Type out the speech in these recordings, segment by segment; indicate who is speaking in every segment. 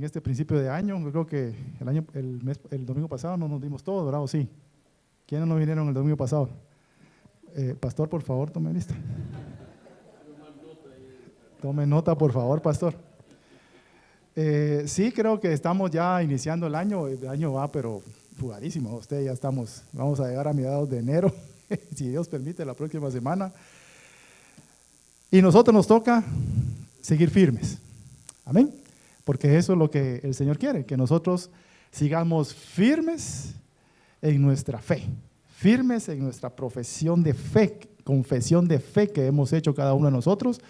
Speaker 1: en este principio de año. Yo creo que el domingo pasado no nos dimos todo, ¿verdad? ¿O sí? ¿Quiénes no vinieron el domingo pasado? Pastor, por favor, tome lista. Tome nota, por favor, pastor. Sí, creo que estamos ya iniciando el año va, pero fugadísimo. Usted ya vamos a llegar a mediados de enero, si Dios permite, la próxima semana. Y nosotros nos toca seguir firmes. Amén. Porque eso es lo que el Señor quiere, que nosotros sigamos firmes en nuestra fe, firmes en nuestra profesión de fe, confesión de fe que hemos hecho cada uno de nosotros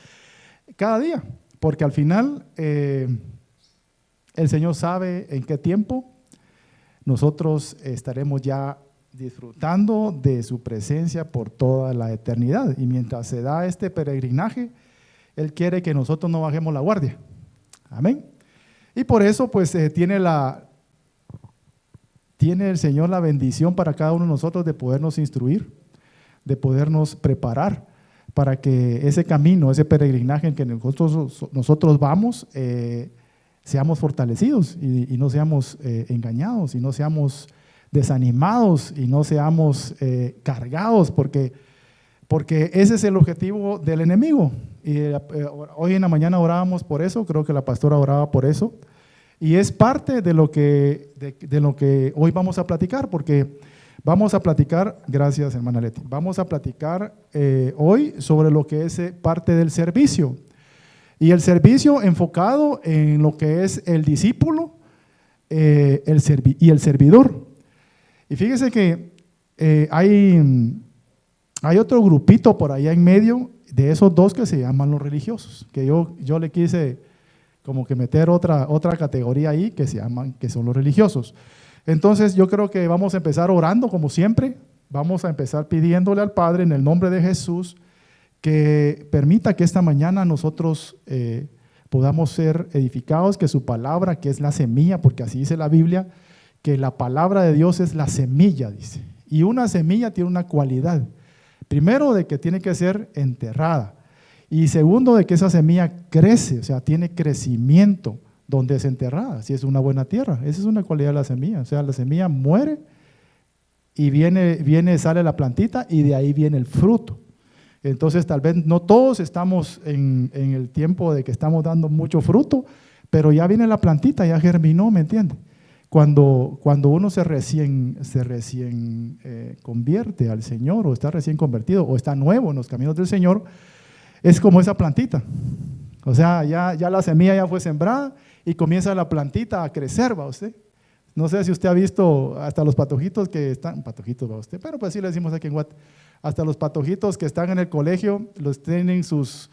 Speaker 1: cada día. Porque al final el Señor sabe en qué tiempo nosotros estaremos ya disfrutando de su presencia por toda la eternidad. Y mientras se da este peregrinaje, Él quiere que nosotros no bajemos la guardia. Amén. Y por eso pues tiene el Señor la bendición para cada uno de nosotros de podernos instruir, de podernos preparar para que ese camino, ese peregrinaje en que nosotros vamos, seamos fortalecidos y no seamos engañados y no seamos desanimados y no seamos cargados, porque ese es el objetivo del enemigo. Y hoy en la mañana orábamos por eso, creo que la pastora oraba por eso, y es parte de lo que hoy vamos a platicar, porque vamos a platicar, gracias hermana Leti, vamos a platicar hoy sobre lo que es parte del servicio, y el servicio enfocado en lo que es el discípulo y el servidor. Y fíjese que hay otro grupito por allá en medio de esos dos que se llaman los religiosos, que yo le quise como que meter otra categoría ahí que son los religiosos. Entonces yo creo que vamos a empezar orando como siempre, vamos a empezar pidiéndole al Padre en el nombre de Jesús que permita que esta mañana nosotros podamos ser edificados, que su palabra, que es la semilla, porque así dice la Biblia, que la palabra de Dios es la semilla, dice, y una semilla tiene una cualidad. Primero, de que tiene que ser enterrada. Y segundo, de que esa semilla crece, o sea, tiene crecimiento donde es enterrada, si es una buena tierra. Esa es una cualidad de la semilla. O sea, la semilla muere y sale la plantita y de ahí viene el fruto. Entonces, tal vez no todos estamos en el tiempo de que estamos dando mucho fruto, pero ya viene la plantita, ya germinó, ¿me entiende? Cuando uno se recién convierte al Señor, o está recién convertido, o está nuevo en los caminos del Señor, es como esa plantita. O sea, ya la semilla ya fue sembrada y comienza la plantita a crecer, ¿va usted? No sé si usted ha visto hasta los patojitos que están, patojitos, ¿va usted? Pero pues sí le decimos aquí en Guate, hasta los patojitos que están en el colegio, los tienen sus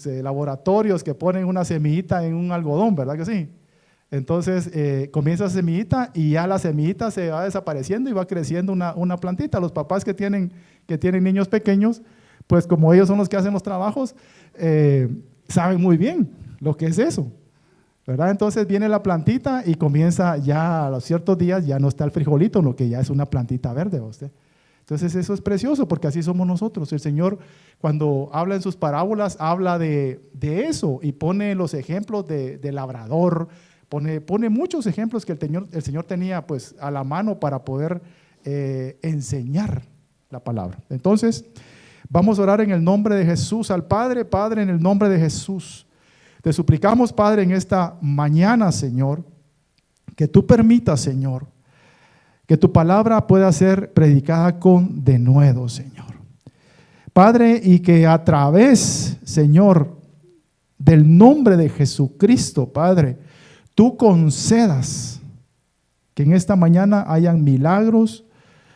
Speaker 1: laboratorios que ponen una semillita en un algodón, ¿verdad que sí? Entonces comienza esa semillita y ya la semillita se va desapareciendo y va creciendo una plantita. Los papás que tienen niños pequeños, pues como ellos son los que hacen los trabajos, saben muy bien lo que es eso, ¿verdad? Entonces viene la plantita y comienza ya a los ciertos días, ya no está el frijolito, lo que ya es una plantita verde, ¿usted? Entonces eso es precioso porque así somos nosotros. El Señor cuando habla en sus parábolas habla de eso y pone los ejemplos de labrador. Pone muchos ejemplos que el Señor tenía pues a la mano para poder enseñar la palabra. Entonces, vamos a orar en el nombre de Jesús al Padre. Padre, en el nombre de Jesús, te suplicamos, Padre, en esta mañana, Señor, que tú permitas, Señor, que tu palabra pueda ser predicada con denuedo, Señor. Padre, y que a través, Señor, del nombre de Jesucristo, Padre, tú concedas que en esta mañana hayan milagros,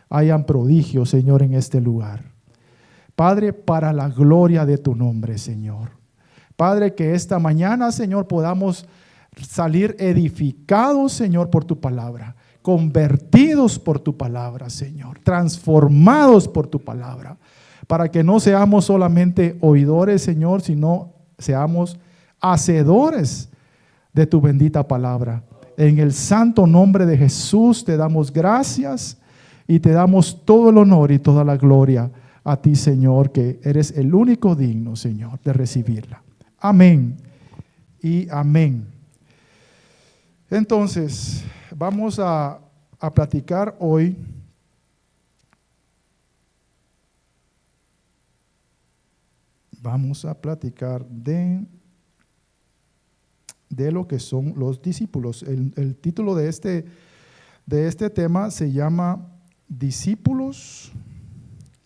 Speaker 1: hayan prodigios, Señor, en este lugar. Padre, para la gloria de tu nombre, Señor. Padre, que esta mañana, Señor, podamos salir edificados, Señor, por tu palabra, convertidos por tu palabra, Señor, transformados por tu palabra, para que no seamos solamente oidores, Señor, sino seamos hacedores de tu bendita palabra. En el santo nombre de Jesús te damos gracias y te damos todo el honor y toda la gloria a ti, Señor, que eres el único digno, Señor, de recibirla. Amén y amén. Entonces, vamos a platicar hoy de lo que son los discípulos. El título de este tema se llama Discípulos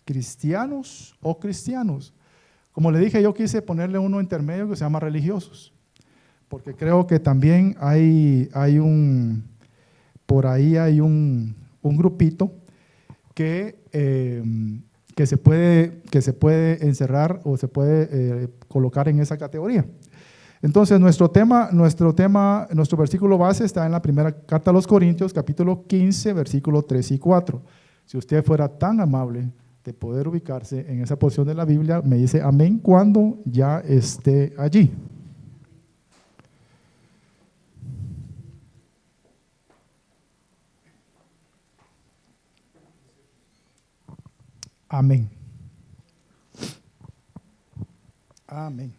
Speaker 1: cristianos o cristianos. Como le dije, yo quise ponerle uno intermedio que se llama religiosos, porque creo que también por ahí hay un grupito que se puede encerrar o se puede colocar en esa categoría. Entonces, nuestro versículo base está en la primera carta a los Corintios, capítulo 15, versículos 3 y 4. Si usted fuera tan amable de poder ubicarse en esa porción de la Biblia, me dice amén cuando ya esté allí. Amén. Amén.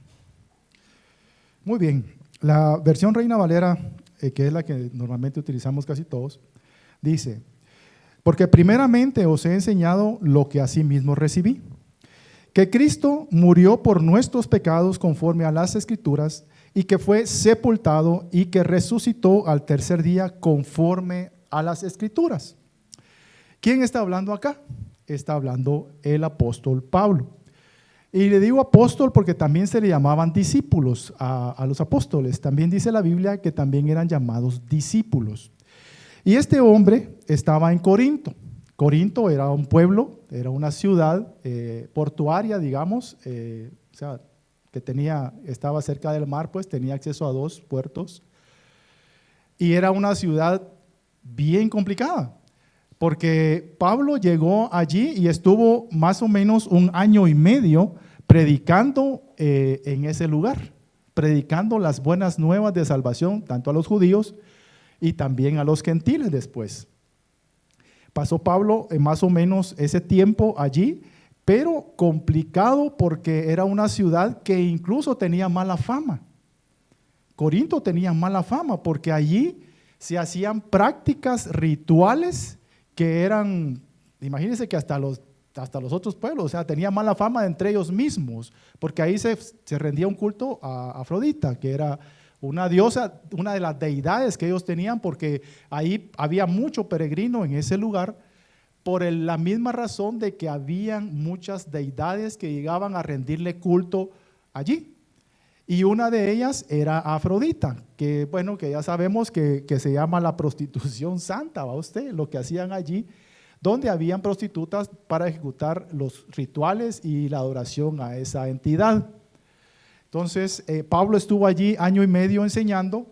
Speaker 1: Muy bien. La versión Reina Valera, que es la que normalmente utilizamos casi todos, dice: porque primeramente os he enseñado lo que asimismo recibí, que Cristo murió por nuestros pecados conforme a las Escrituras, y que fue sepultado y que resucitó al tercer día conforme a las Escrituras. ¿Quién está hablando acá? Está hablando el apóstol Pablo. Y le digo apóstol porque también se le llamaban discípulos a los apóstoles. También dice la Biblia que también eran llamados discípulos. Y este hombre estaba en Corinto. Corinto era un pueblo, era una ciudad portuaria, digamos, o sea, que estaba cerca del mar, pues tenía acceso a 2 puertos. Y era una ciudad bien complicada, porque Pablo llegó allí y estuvo más o menos 1 año y medio predicando en ese lugar, predicando las buenas nuevas de salvación, tanto a los judíos y también a los gentiles después. Pasó Pablo más o menos ese tiempo allí, pero complicado porque era una ciudad que incluso tenía mala fama. Corinto tenía mala fama porque allí se hacían prácticas rituales que eran, imagínense que hasta los otros pueblos, o sea, tenía mala fama entre ellos mismos, porque ahí se rendía un culto a Afrodita, que era una diosa, una de las deidades que ellos tenían, porque ahí había mucho peregrino en ese lugar, por la misma razón de que habían muchas deidades que llegaban a rendirle culto allí. Y una de ellas era Afrodita, que bueno, que ya sabemos que se llama la prostitución santa, ¿va usted? Lo que hacían allí, donde habían prostitutas para ejecutar los rituales y la adoración a esa entidad. Entonces, Pablo estuvo allí 1 año y medio enseñando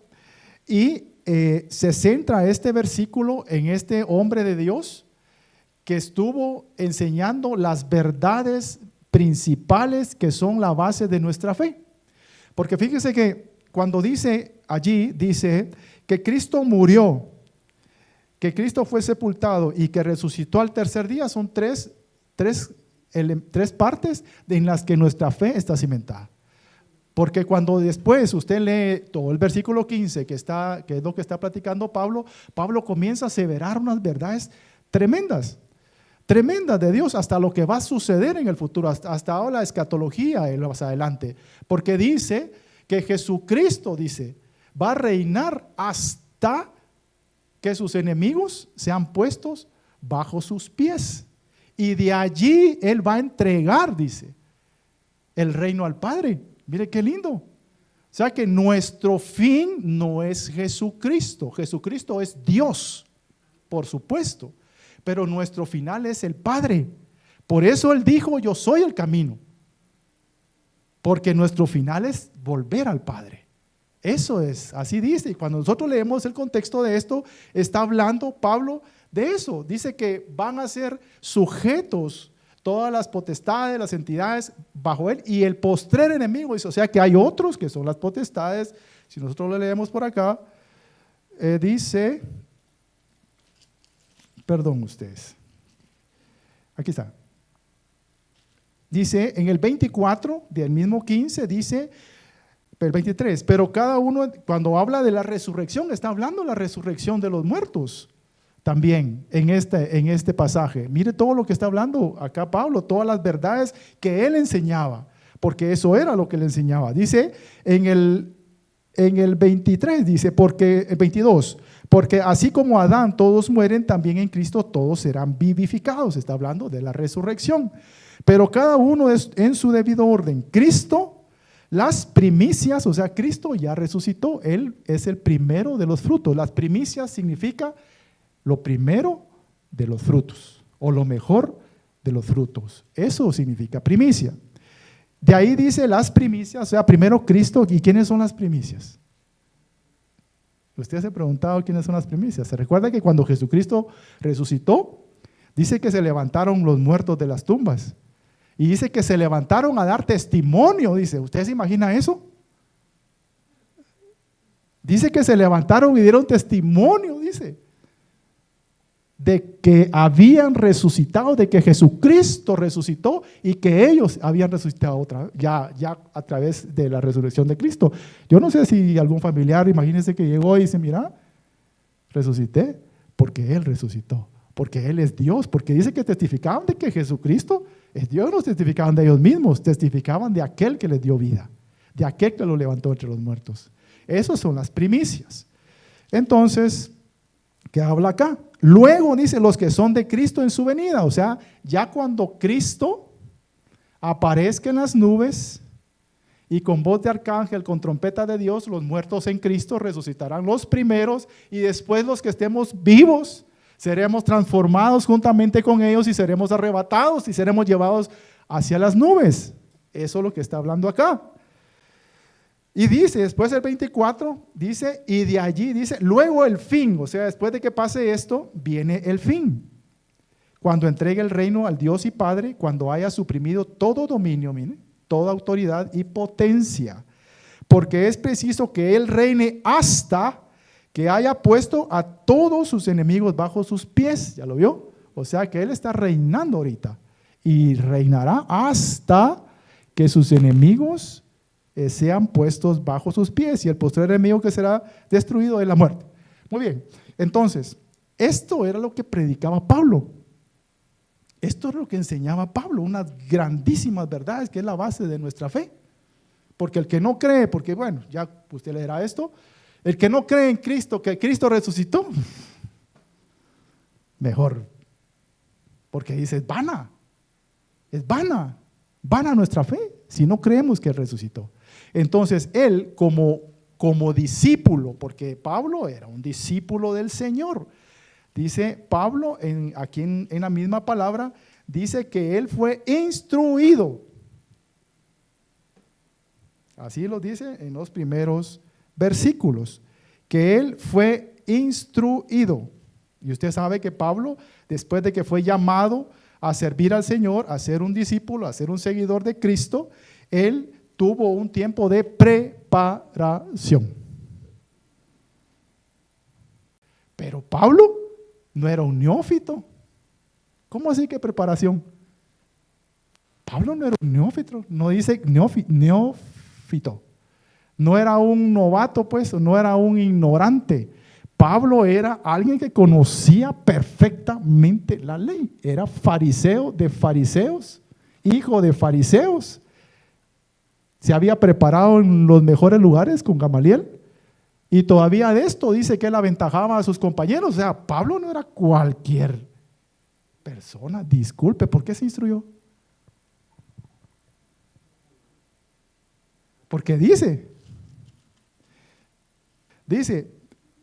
Speaker 1: y se centra este versículo en este hombre de Dios que estuvo enseñando las verdades principales que son la base de nuestra fe. Porque fíjese que cuando dice allí, dice que Cristo murió, que Cristo fue sepultado y que resucitó al tercer día, son tres partes en las que nuestra fe está cimentada. Porque cuando después usted lee todo el versículo 15, que es lo que está platicando Pablo, Pablo comienza a aseverar unas verdades tremendas de Dios, hasta lo que va a suceder en el futuro, hasta ahora la escatología más adelante, porque dice que Jesucristo, va a reinar hasta que sus enemigos sean puestos bajo sus pies, y de allí Él va a entregar, el reino al Padre. Mire qué lindo. O sea que nuestro fin no es Jesucristo, Jesucristo es Dios, por supuesto, pero nuestro final es el Padre. Por eso Él dijo, yo soy el camino, porque nuestro final es volver al Padre. Eso es, así dice. Y cuando nosotros leemos el contexto de esto, está hablando Pablo de eso. Dice que van a ser sujetos todas las potestades, las entidades bajo Él, y el postrer enemigo, o sea que hay otros que son las potestades. Si nosotros lo leemos por acá, dice, perdón ustedes, aquí está. Dice en el 24 del mismo 15, dice, El 23, pero cada uno, cuando habla de la resurrección, está hablando de la resurrección de los muertos también en este pasaje. Mire todo lo que está hablando acá Pablo, todas las verdades que él enseñaba, porque eso era lo que él enseñaba. Dice en el 23, dice, el 22, porque así como Adán todos mueren, también en Cristo todos serán vivificados. Está hablando de la resurrección, pero cada uno es en su debido orden. Cristo, las primicias, o sea, Cristo ya resucitó, Él es el primero de los frutos. Las primicias significa lo primero de los frutos, o lo mejor de los frutos. Eso significa primicia. De ahí dice las primicias, o sea, primero Cristo. ¿Y quiénes son las primicias? Usted se ha preguntado quiénes son las primicias. ¿Se recuerda que cuando Jesucristo resucitó, dice que se levantaron los muertos de las tumbas? Y dice que se levantaron a dar testimonio, dice. ¿Usted se imagina eso? Dice que se levantaron y dieron testimonio, dice, de que habían resucitado, de que Jesucristo resucitó y que ellos habían resucitado ya a través de la resurrección de Cristo. Yo no sé si algún familiar, imagínense que llegó y dice, mira, resucité porque Él resucitó, porque Él es Dios, porque dice que testificaban de que Jesucristo es Dios. No testificaban de ellos mismos, testificaban de aquel que les dio vida, de aquel que lo levantó entre los muertos. Esas son las primicias. Entonces, ¿qué habla acá? Luego dice los que son de Cristo en su venida, o sea, ya cuando Cristo aparezca en las nubes y con voz de arcángel, con trompeta de Dios, los muertos en Cristo resucitarán los primeros, y después los que estemos vivos seremos transformados juntamente con ellos y seremos arrebatados y seremos llevados hacia las nubes. Eso es lo que está hablando acá. Y dice, después del 24, dice, y de allí dice, luego el fin, o sea, después de que pase esto, viene el fin. Cuando entregue el reino al Dios y Padre, cuando haya suprimido todo dominio, mire, toda autoridad y potencia, porque es preciso que Él reine hasta que haya puesto a todos sus enemigos bajo sus pies. ¿Ya lo vio? O sea que Él está reinando ahorita y reinará hasta que sus enemigos sean puestos bajo sus pies, y el postrer enemigo que será destruido es la muerte. Muy bien, entonces, esto era lo que predicaba Pablo. Esto es lo que enseñaba Pablo, unas grandísimas verdades que es la base de nuestra fe. Porque el que no cree, porque bueno, ya usted leerá esto, el que no cree en Cristo, que Cristo resucitó, mejor, porque dice, es vana nuestra fe, si no creemos que Él resucitó. Entonces, él como discípulo, porque Pablo era un discípulo del Señor, dice Pablo aquí en la misma palabra, dice que él fue instruido. Así lo dice en los primeros versículos, que él fue instruido. Y usted sabe que Pablo, después de que fue llamado a servir al Señor, a ser un discípulo, a ser un seguidor de Cristo, él tuvo un tiempo de preparación. Pero Pablo no era un neófito. ¿Cómo así que preparación? Pablo no era un neófito, no dice neófito. No era un novato, pues, no era un ignorante. Pablo era alguien que conocía perfectamente la ley. Era fariseo de fariseos, hijo de fariseos. Se había preparado en los mejores lugares con Gamaliel, y todavía de esto dice que él aventajaba a sus compañeros. O sea, Pablo no era cualquier persona. Disculpe, ¿por qué se instruyó? Porque dice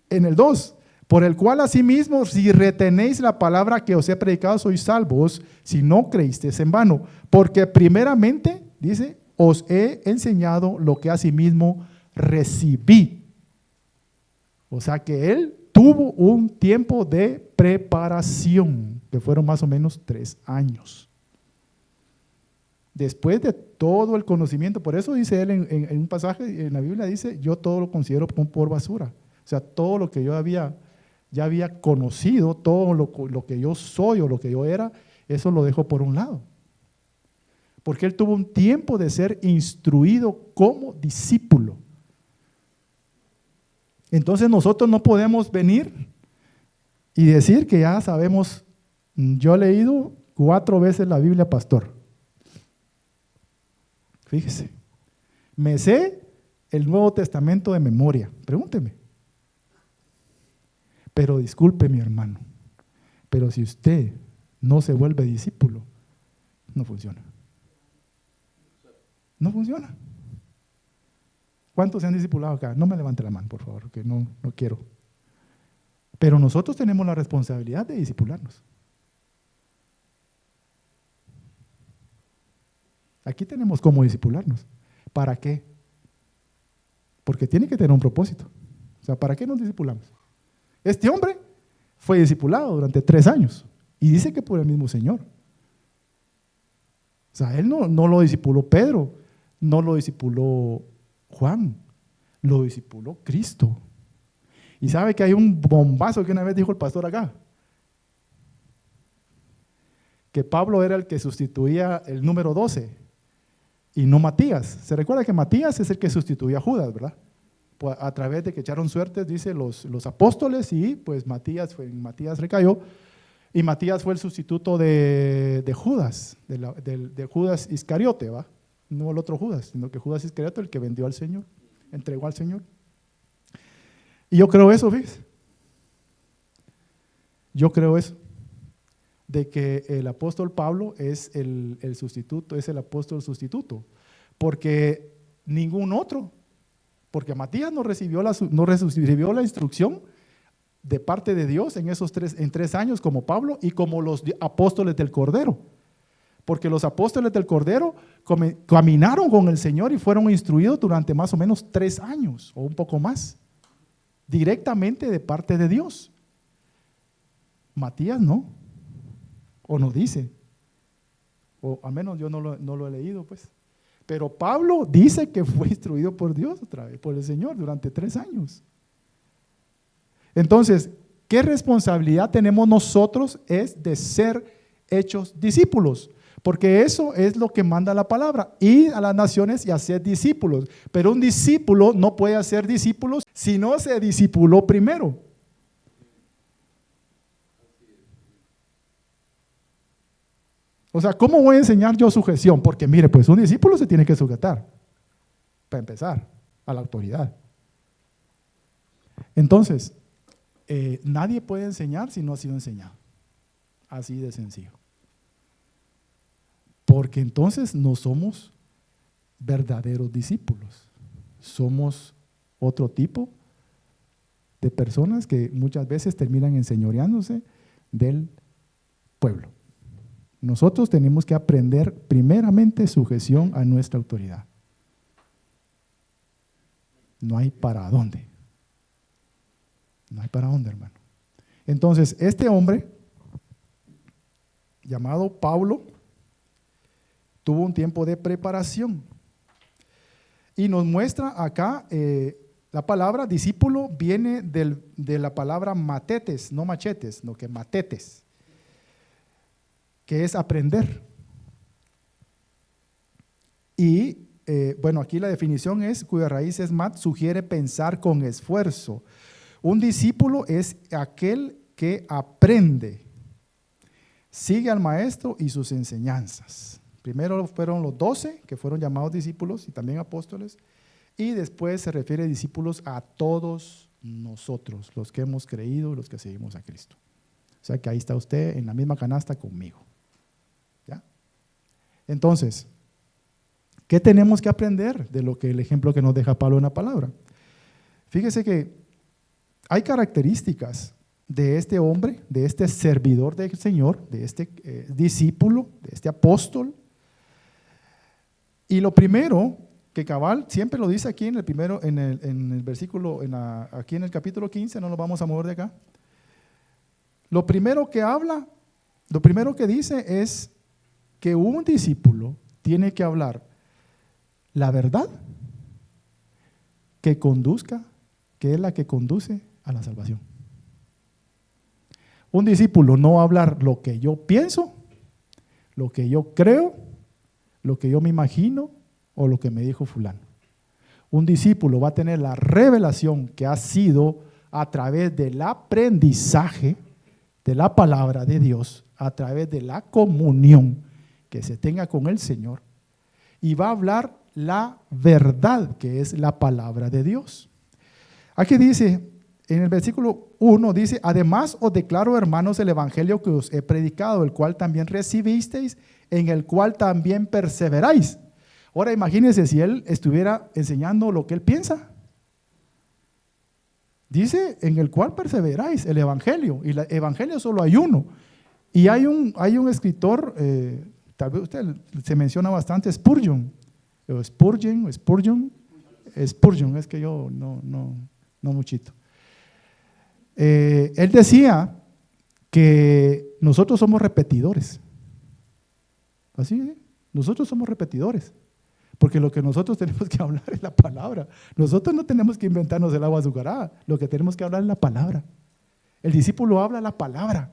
Speaker 1: en el 2, por el cual asimismo, si retenéis la palabra que os he predicado, sois salvos, si no creísteis en vano. Porque primeramente, dice, os he enseñado lo que asimismo recibí. O sea que él tuvo un tiempo de preparación, que fueron más o menos 3 años. Después de todo el conocimiento, por eso dice él en un pasaje en la Biblia, dice, yo todo lo considero por basura. O sea, todo lo que yo ya había conocido, todo lo que yo soy o lo que yo era, eso lo dejo por un lado. Porque él tuvo un tiempo de ser instruido como discípulo. Entonces nosotros no podemos venir y decir que ya sabemos. Yo he leído 4 veces la Biblia, pastor. Fíjese, me sé el Nuevo Testamento de memoria, pregúnteme. Pero disculpe, mi hermano, pero si usted no se vuelve discípulo, no funciona. No funciona. ¿Cuántos se han discipulado acá? No me levante la mano, por favor, que no quiero. Pero nosotros tenemos la responsabilidad de discipularnos. Aquí tenemos cómo discipularnos. ¿Para qué? Porque tiene que tener un propósito. O sea, ¿para qué nos discipulamos? Este hombre fue discipulado durante 3 años y dice que por el mismo Señor. O sea, él no lo discipuló Pedro, no lo discipuló Juan, lo discipuló Cristo. Y sabe que hay un bombazo que una vez dijo el pastor acá, que Pablo era el que sustituía el número 12 y no Matías. Se recuerda que Matías es el que sustituía a Judas, ¿verdad? Pues a través de que echaron suertes, dice, los apóstoles, y pues Matías recayó, y Matías fue el sustituto de Judas, de Judas Iscariote, ¿va? No el otro Judas, sino que Judas Iscariote, el que vendió al Señor, entregó al Señor. Y yo creo eso, fíjese. Yo creo eso, de que el apóstol Pablo es el sustituto, es el apóstol sustituto, porque ningún otro, porque Matías no recibió la instrucción de parte de Dios en 3 años como Pablo y como los apóstoles del Cordero, porque los apóstoles del Cordero caminaron con el Señor y fueron instruidos durante más o menos 3 años o un poco más, directamente de parte de Dios. Matías no, o no dice, o al menos yo no lo he leído, pues. Pero Pablo dice que fue instruido por Dios otra vez, por el Señor, durante 3 años. Entonces, ¿qué responsabilidad tenemos nosotros? Es de ser hechos discípulos, porque eso es lo que manda la palabra, ir a las naciones y hacer discípulos. Pero un discípulo no puede hacer discípulos si no se discipuló primero. O sea, ¿cómo voy a enseñar yo sujeción? Porque mire, pues un discípulo se tiene que sujetar, para empezar, a la autoridad. Entonces, nadie puede enseñar si no ha sido enseñado. Así de sencillo. Porque entonces no somos verdaderos discípulos. Somos otro tipo de personas que muchas veces terminan enseñoreándose del pueblo. Nosotros tenemos que aprender primeramente sujeción a nuestra autoridad. No hay para dónde. No hay para dónde, hermano. Entonces, este hombre, llamado Pablo, tuvo un tiempo de preparación. Y nos muestra acá, la palabra discípulo viene de la palabra matetes, no machetes, sino que matetes, que es aprender. Y bueno, aquí la definición es, cuya raíz es mat, sugiere pensar con esfuerzo. Un discípulo es aquel que aprende, sigue al maestro y sus enseñanzas. Primero fueron los 12 que fueron llamados discípulos y también apóstoles, y después se refiere a discípulos a todos nosotros, los que hemos creído y los que seguimos a Cristo. O sea que ahí está usted en la misma canasta conmigo. ¿Ya? Entonces, ¿qué tenemos que aprender de lo que el ejemplo que nos deja Pablo en la palabra? Fíjese que hay características de este hombre, de este servidor del Señor, de este discípulo, de este apóstol. Y lo primero que cabal siempre lo dice aquí en el versículo, aquí en el capítulo 15, no nos vamos a mover de acá. Lo primero que dice es que un discípulo tiene que hablar la verdad que es la que conduce a la salvación. Un discípulo no va a hablar lo que yo pienso, lo que yo creo, lo que yo me imagino o lo que me dijo fulano. Un discípulo va a tener la revelación que ha sido a través del aprendizaje de la palabra de Dios, a través de la comunión que se tenga con el Señor, y va a hablar la verdad que es la palabra de Dios. Aquí dice, en el versículo 1 dice: además os declaro, hermanos, el evangelio que os he predicado, el cual también recibisteis, en el cual también perseveráis. Ahora imagínense si él estuviera enseñando lo que él piensa. Dice, en el cual perseveráis, el evangelio, y el evangelio solo hay uno. Y hay un escritor, tal vez usted se menciona bastante, Spurgeon, es que yo no muchito. Él decía que nosotros somos repetidores. Así, ¿eh? Nosotros somos repetidores. Porque lo que nosotros tenemos que hablar es la palabra. Nosotros no tenemos que inventarnos el agua azucarada. Lo que tenemos que hablar es la palabra. El discípulo habla la palabra.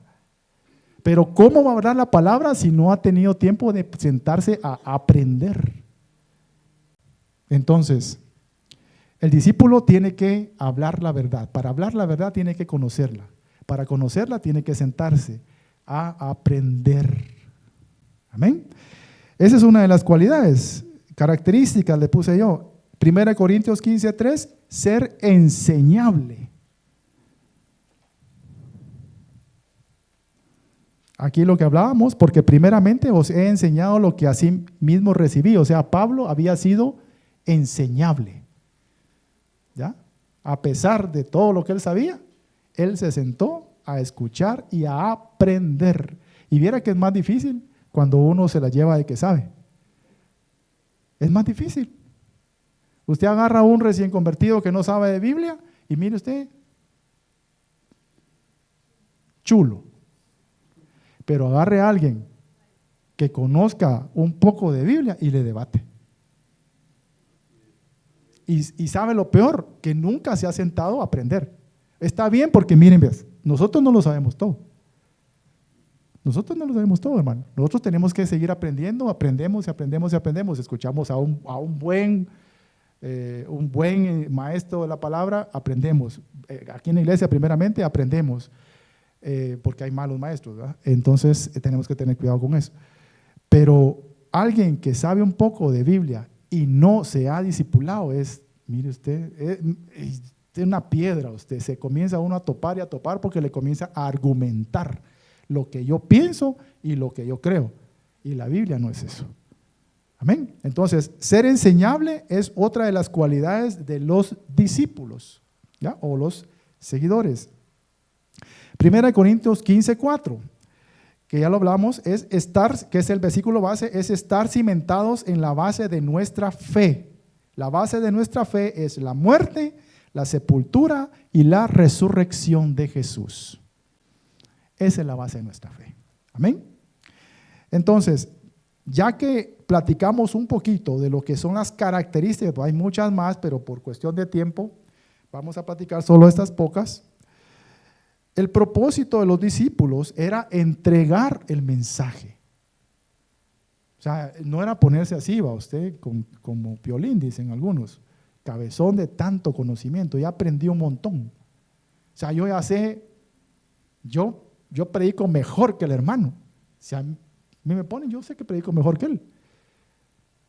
Speaker 1: Pero ¿cómo va a hablar la palabra si no ha tenido tiempo de sentarse a aprender? Entonces, el discípulo tiene que hablar la verdad. Para hablar la verdad tiene que conocerla. Para conocerla tiene que sentarse a aprender. Amén. Esa es una de las cualidades, características le puse yo. 1 Corintios 15:3, ser enseñable. Aquí lo que hablábamos, porque primeramente os he enseñado lo que así mismo recibí. O sea, Pablo había sido enseñable. ¿Ya? A pesar de todo lo que él sabía, él se sentó a escuchar y a aprender. Y viera que es más difícil cuando uno se la lleva de que sabe. Es más difícil. Usted agarra a un recién convertido que no sabe de Biblia y mire usted, chulo. Pero agarre a alguien que conozca un poco de Biblia y le debate. Y sabe lo peor, que nunca se ha sentado a aprender. Está bien porque miren, nosotros no lo sabemos todo. Nosotros no lo sabemos todo, hermano. Nosotros tenemos que seguir aprendiendo, aprendemos y aprendemos y aprendemos. Escuchamos a un buen maestro de la palabra, aprendemos. Aquí en la iglesia primeramente aprendemos, porque hay malos maestros, ¿verdad? Entonces tenemos que tener cuidado con eso. Pero alguien que sabe un poco de Biblia y no se ha discipulado mire usted, es una piedra. Usted se comienza uno a topar y a topar porque le comienza a argumentar lo que yo pienso y lo que yo creo. Y la Biblia no es eso. Amén. Entonces, ser enseñable es otra de las cualidades de los discípulos, ¿ya? O los seguidores. 1 Corintios 15:4, que ya lo hablamos, es estar, que es el versículo base, es estar cimentados en la base de nuestra fe. La base de nuestra fe es la muerte, la sepultura y la resurrección de Jesús. Esa es la base de nuestra fe. Amén. Entonces, ya que platicamos un poquito de lo que son las características, pues hay muchas más, pero por cuestión de tiempo vamos a platicar solo estas pocas. El propósito de los discípulos era entregar el mensaje. O sea, no era ponerse así, va usted, como Piolín, dicen algunos, cabezón de tanto conocimiento, ya aprendí un montón. O sea, yo ya sé, yo predico mejor que el hermano. Si a mí me ponen, yo sé que predico mejor que él.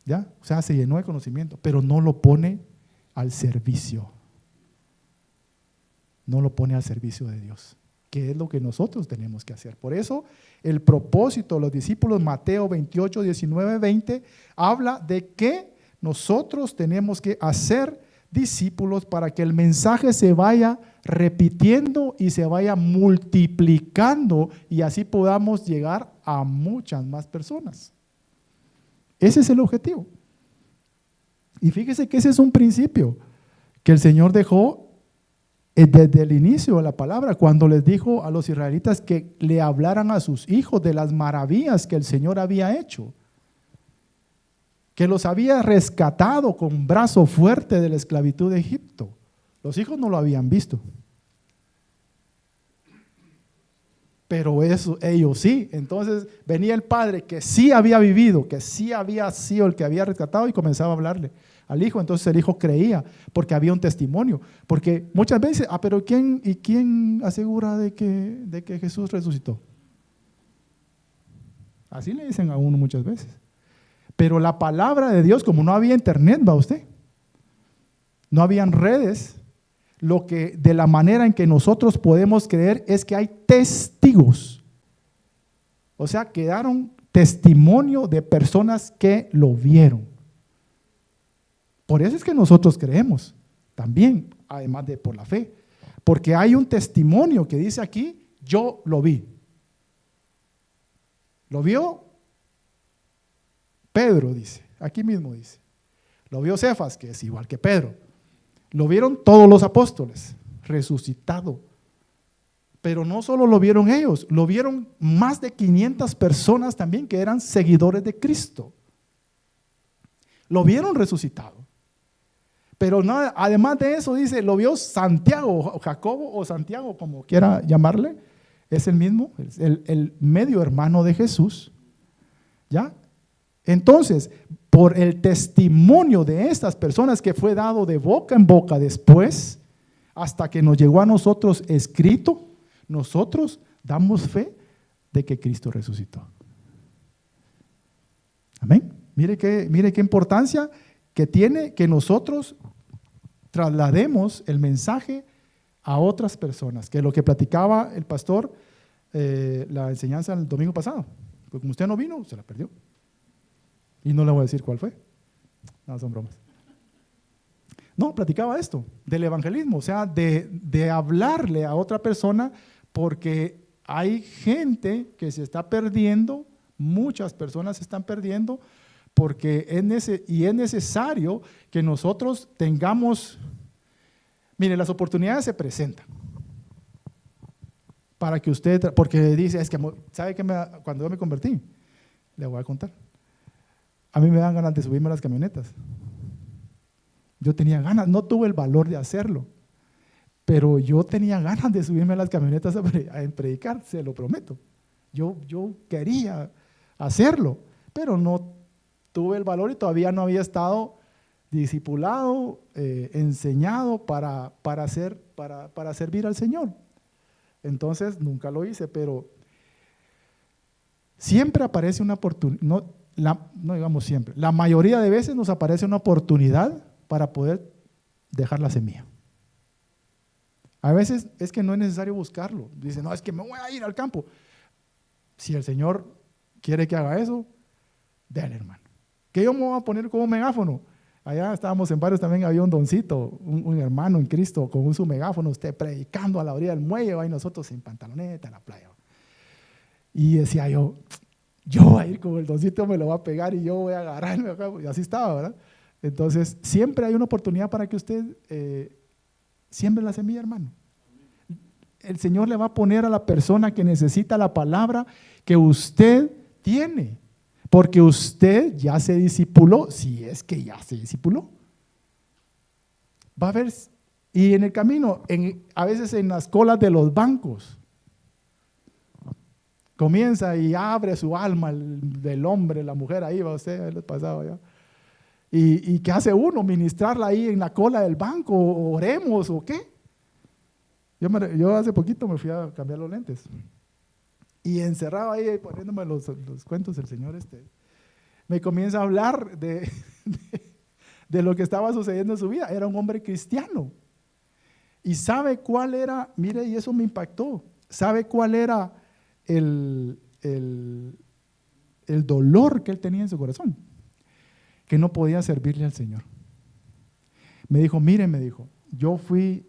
Speaker 1: ¿Ya? O sea, se llenó de conocimiento, pero no lo pone al servicio. No lo pone al servicio de Dios, que es lo que nosotros tenemos que hacer. Por eso, el propósito de los discípulos, Mateo 28, 19, 20, habla de que nosotros tenemos que hacer discípulos para que el mensaje se vaya repitiendo y se vaya multiplicando y así podamos llegar a muchas más personas. Ese es el objetivo. Y fíjese que ese es un principio que el Señor dejó desde el inicio de la palabra, cuando les dijo a los israelitas que le hablaran a sus hijos de las maravillas que el Señor había hecho, que los había rescatado con brazo fuerte de la esclavitud de Egipto. Los hijos no lo habían visto. pero eso, ellos sí. Entonces venía el padre que sí había vivido, que sí había sido el que había rescatado y comenzaba a hablarle al hijo. Entonces el hijo creía porque había un testimonio. Porque muchas veces, pero ¿quién asegura de que Jesús resucitó? Así le dicen a uno muchas veces. Pero la palabra de Dios, como no había internet, va usted, no habían redes, de la manera en que nosotros podemos creer es que hay testigos. O sea, quedaron testimonio de personas que lo vieron. Por eso es que nosotros creemos también, además de por la fe. Porque hay un testimonio que dice aquí, yo lo vi. Lo vio Pedro, dice, aquí mismo dice. Lo vio Cefas, que es igual que Pedro. Lo vieron todos los apóstoles, resucitado. Pero no solo lo vieron ellos, lo vieron más de 500 personas también que eran seguidores de Cristo. Lo vieron resucitado. Pero no, además de eso, dice, lo vio Santiago, Jacobo o Santiago, como quiera llamarle, es el mismo, el medio hermano de Jesús. ¿Ya? Entonces, por el testimonio de estas personas que fue dado de boca en boca después, hasta que nos llegó a nosotros escrito, nosotros damos fe de que Cristo resucitó. Amén. Mire qué importancia que tiene que nosotros traslademos el mensaje a otras personas, que es lo que platicaba el pastor, la enseñanza el domingo pasado. Porque como usted no vino, se la perdió. Y no le voy a decir cuál fue. No, son bromas. No, platicaba esto, del evangelismo, o sea, de hablarle a otra persona, porque hay gente que se está perdiendo, muchas personas se están perdiendo, porque es necesario que nosotros tengamos, mire, las oportunidades se presentan. Para que usted, porque dice, es que, ¿sabe qué? Cuando yo me convertí, le voy a contar. A mí me dan ganas de subirme a las camionetas. Yo tenía ganas, no tuve el valor de hacerlo, pero yo tenía ganas de subirme a las camionetas a predicar, se lo prometo. Yo quería hacerlo, pero no tuve el valor y todavía no había estado discipulado, enseñado para servir al Señor. Entonces nunca lo hice, pero siempre aparece una oportunidad, no digamos siempre, la mayoría de veces nos aparece una oportunidad para poder dejar la semilla. A veces es que no es necesario buscarlo. Dice, no, es que me voy a ir al campo. Si el Señor quiere que haga eso, déle, hermano. Que yo me voy a poner como megáfono. Allá estábamos en varios, también había un doncito, un hermano en Cristo con su megáfono, usted predicando a la orilla del muelle, y nosotros sin pantaloneta en la playa. Y decía yo voy a ir como el doncito, me lo va a pegar y yo voy a agarrarme acá, y así estaba, ¿verdad? Entonces, siempre hay una oportunidad para que usted siembre la semilla, hermano. El Señor le va a poner a la persona que necesita la palabra que usted tiene, porque usted ya se discipuló, si es que ya se discipuló. Va a ver, y en el camino, a veces en las colas de los bancos, comienza y abre su alma del hombre, la mujer, ahí va usted, les pasaba ya. ¿Y qué hace uno? ¿Ministrarla ahí en la cola del banco? ¿Oremos o qué? Yo hace poquito me fui a cambiar los lentes. Y encerrado ahí, poniéndome los cuentos del Señor, me comienza a hablar de lo que estaba sucediendo en su vida. Era un hombre cristiano. ¿Y sabe cuál era? Mire, y eso me impactó. ¿Sabe cuál era el dolor que él tenía en su corazón? Que no podía servirle al Señor. Me dijo, mire, yo fui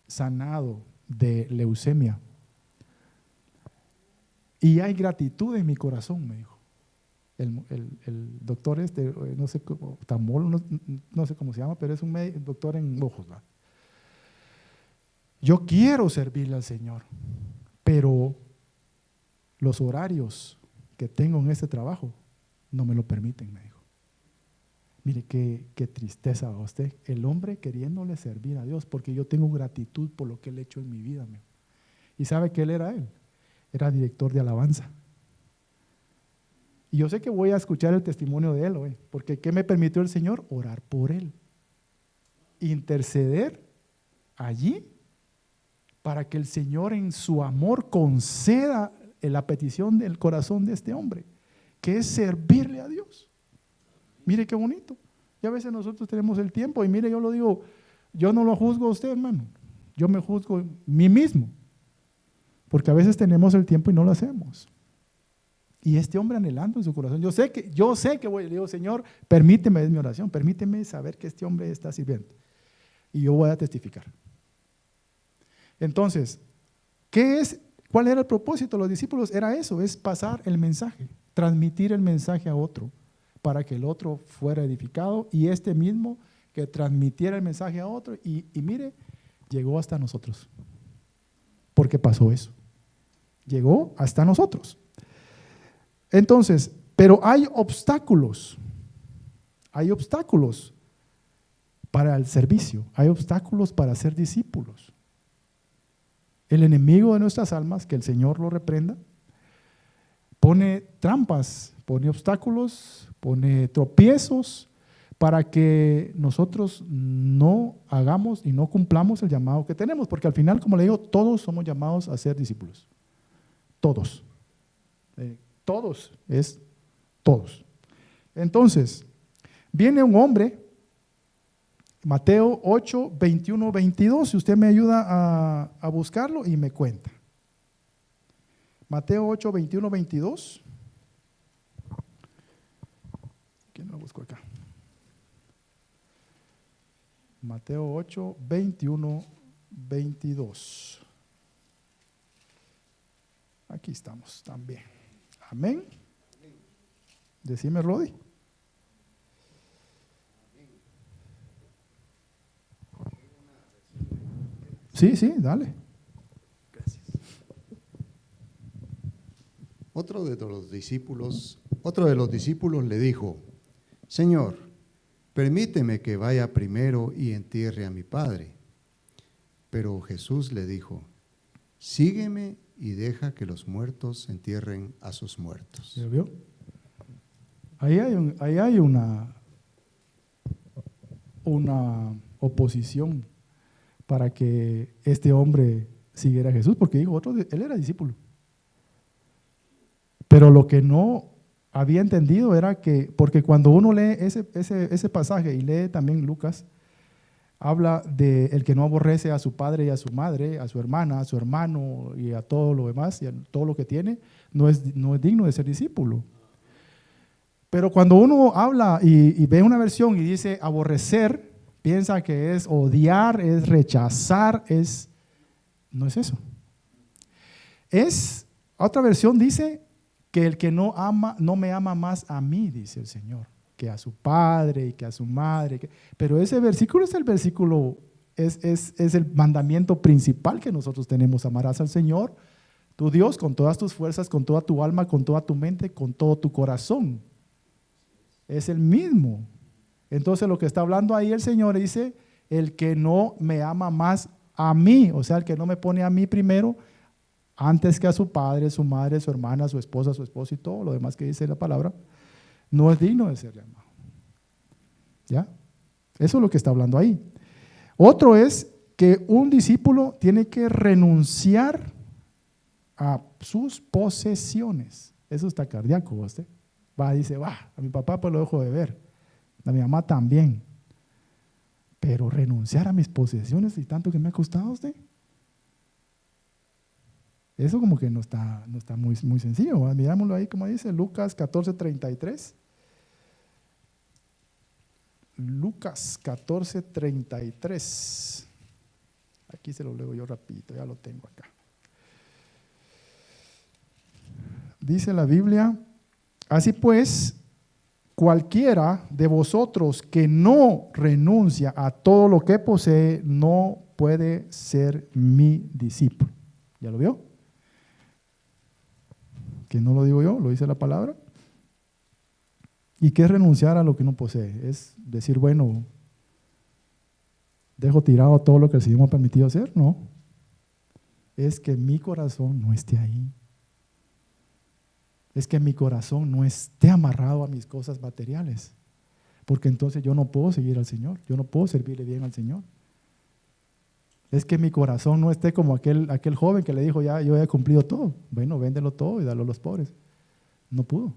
Speaker 1: sanado de leucemia y hay gratitud en mi corazón, me dijo. El doctor no sé, no sé cómo se llama, pero es un doctor en ojos, ¿va? Yo quiero servirle al Señor, pero los horarios que tengo en este trabajo no me lo permiten, me dijo. Mire qué tristeza a usted, el hombre queriéndole servir a Dios, porque yo tengo gratitud por lo que él ha hecho en mi vida. Y sabe que él era él. era director de alabanza. Y yo sé que voy a escuchar el testimonio de él hoy, porque ¿qué me permitió el Señor? Orar por él, interceder allí para que el Señor en su amor conceda la petición del corazón de este hombre, que es servirle a Dios. Mire qué bonito. Y a veces nosotros tenemos el tiempo, y mire, yo lo digo, yo no lo juzgo a usted, hermano, yo me juzgo a mí mismo, porque a veces tenemos el tiempo y no lo hacemos. Y este hombre anhelando en su corazón, yo sé que voy, le digo, Señor, permíteme, es mi oración, permíteme saber que este hombre está sirviendo, y yo voy a testificar. Entonces, ¿cuál era el propósito de los discípulos? Era eso, es pasar el mensaje, transmitir el mensaje a otro, para que el otro fuera edificado, y este mismo que transmitiera el mensaje a otro, y mire, llegó hasta nosotros, porque pasó eso, llegó hasta nosotros. Entonces, pero hay obstáculos para el servicio, hay obstáculos para ser discípulos. El enemigo de nuestras almas, que el Señor lo reprenda, pone trampas, pone obstáculos, pone tropiezos para que nosotros no hagamos y no cumplamos el llamado que tenemos, porque al final, como le digo, todos somos llamados a ser discípulos. Todos. Todos. Entonces, viene un hombre, Mateo 8, 21, 22, si usted me ayuda a buscarlo y me cuenta. Mateo 8, 21, 22. ¿Quién lo busco acá? Mateo 8, 21, 22. Aquí estamos también. Amén. Decime, Rodi. Sí, dale.
Speaker 2: Gracias. Otro de los discípulos le dijo: Señor, permíteme que vaya primero y entierre a mi padre. Pero Jesús le dijo: sígueme y deja que los muertos entierren a sus muertos.
Speaker 1: ¿Ya vio? Ahí hay una oposición para que este hombre siguiera a Jesús, porque dijo, él era discípulo. Pero lo que no había entendido era que, porque cuando uno lee ese pasaje y lee también Lucas, habla de el que no aborrece a su padre y a su madre, a su hermana, a su hermano y a todo lo demás, y a todo lo que tiene, no es digno de ser discípulo. Pero cuando uno habla y ve una versión y dice aborrecer, piensa que es odiar, es rechazar, no es eso. Otra versión dice que el que no me ama más a mí, dice el Señor, que a su padre y que a su madre. Pero ese versículo es el versículo, es el mandamiento principal que nosotros tenemos: amarás al Señor, tu Dios, con todas tus fuerzas, con toda tu alma, con toda tu mente, con todo tu corazón. Es el mismo. Entonces lo que está hablando ahí el Señor dice: el que no me ama más a mí, o sea, el que no me pone a mí primero, antes que a su padre, su madre, su hermana, su esposa, su esposo y todo lo demás que dice la palabra, no es digno de ser llamado. ¿Ya? Eso es lo que está hablando ahí. Otro es que un discípulo tiene que renunciar a sus posesiones. Eso está cardíaco, usted. Dice, a mi papá pues lo dejo de ver, a mi mamá también, pero renunciar a mis posesiones y tanto que me ha costado a usted, eso como que no está muy sencillo, ¿verdad? Mirámoslo ahí como dice Lucas 14:33. Lucas 14:33. Aquí se lo leo yo rapidito, ya lo tengo acá. Dice la Biblia: así pues, cualquiera de vosotros que no renuncia a todo lo que posee, no puede ser mi discípulo. ¿Ya lo vio? Que no lo digo yo, lo dice la palabra. ¿Y qué es renunciar a lo que no posee? Es decir, bueno, dejo tirado todo lo que el Señor me ha permitido hacer. No, es que mi corazón no esté ahí. es que mi corazón no esté amarrado a mis cosas materiales, porque entonces yo no puedo seguir al Señor, yo no puedo servirle bien al Señor. Es que mi corazón no esté como aquel joven que le dijo, ya, yo he cumplido todo. Bueno, véndelo todo y dalo a los pobres. No pudo,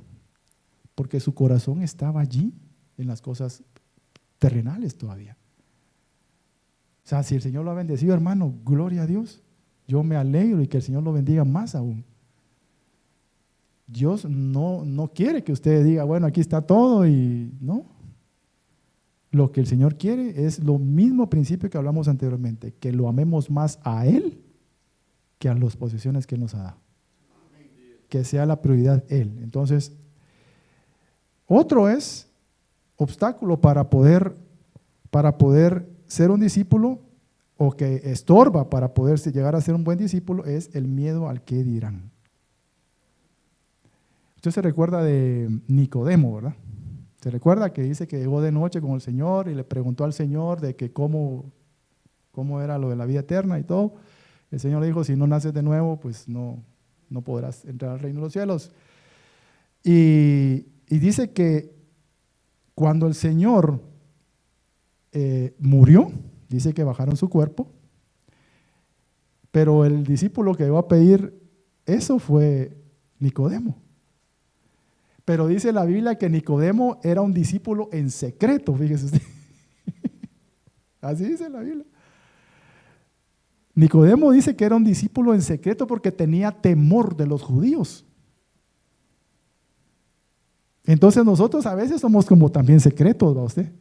Speaker 1: porque su corazón estaba allí, en las cosas terrenales todavía. O sea, si el Señor lo ha bendecido, hermano, gloria a Dios. Yo me alegro y que el Señor lo bendiga más aún. Dios no quiere que usted diga, bueno, aquí está todo y no. Lo que el Señor quiere es lo mismo principio que hablamos anteriormente, que lo amemos más a Él que a las posesiones que Él nos ha dado. Que sea la prioridad Él. Entonces, otro es obstáculo para poder ser un discípulo, o que estorba para poder llegar a ser un buen discípulo, es el miedo al qué dirán. Usted se recuerda de Nicodemo, ¿verdad? Se recuerda que dice que llegó de noche con el Señor y le preguntó al Señor de que cómo era lo de la vida eterna y todo. El Señor le dijo, si no naces de nuevo, pues no podrás entrar al reino de los cielos. Y dice que cuando el Señor murió, dice que bajaron su cuerpo, pero el discípulo que iba a pedir eso fue Nicodemo. Pero dice la Biblia que Nicodemo era un discípulo en secreto, fíjese usted. Así dice la Biblia. Nicodemo dice que era un discípulo en secreto porque tenía temor de los judíos. Entonces nosotros a veces somos como también secretos, ¿va usted?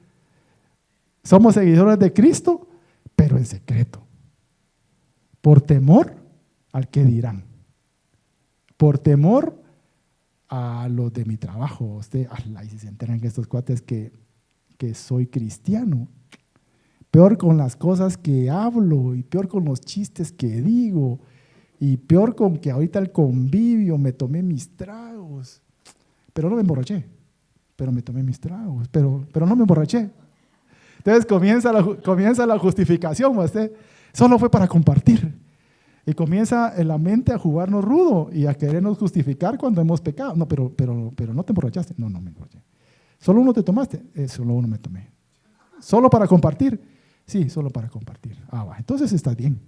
Speaker 1: Somos seguidores de Cristo, pero en secreto. Por temor al que dirán. Por temor a los de mi trabajo. Usted, y si se enteran que estos cuates que soy cristiano. Peor con las cosas que hablo, y peor con los chistes que digo, y peor con que ahorita el convivio me tomé mis tragos. Pero no me emborraché. Pero me tomé mis tragos. Pero no me emborraché. Entonces comienza la justificación, usted. Solo fue para compartir. Y comienza en la mente a jugarnos rudo y a querernos justificar cuando hemos pecado. No, pero no te emborrachaste. No me emborraché. ¿Solo uno te tomaste? Solo uno me tomé. ¿Solo para compartir? Sí, solo para compartir. Va, entonces estás bien.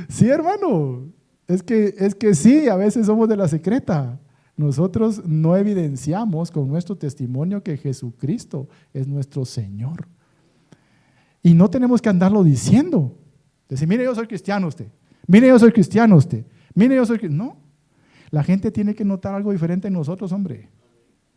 Speaker 1: Sí, hermano. Es que sí, a veces somos de la secreta. Nosotros no evidenciamos con nuestro testimonio que Jesucristo es nuestro Señor. Y no tenemos que andarlo diciendo. Decir, mire, yo soy cristiano usted. Mire, yo soy cristiano usted. Mire, yo soy cristiano. No. La gente tiene que notar algo diferente en nosotros, hombre.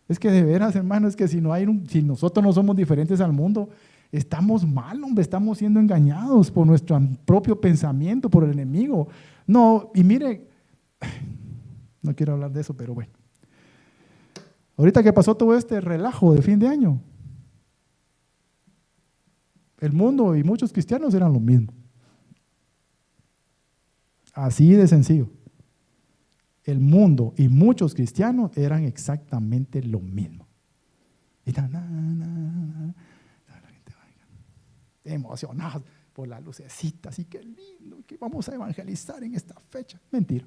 Speaker 1: Es que de veras, hermano, es que si nosotros no somos diferentes al mundo, estamos mal, hombre. Estamos siendo engañados por nuestro propio pensamiento, por el enemigo. No, y mire, no quiero hablar de eso, pero bueno. Ahorita que pasó todo este relajo de fin de año, el mundo y muchos cristianos eran lo mismo. Así de sencillo. El mundo y muchos cristianos eran exactamente lo mismo. Y la gente emocionada por la lucecita, así que lindo, que vamos a evangelizar en esta fecha. Mentira.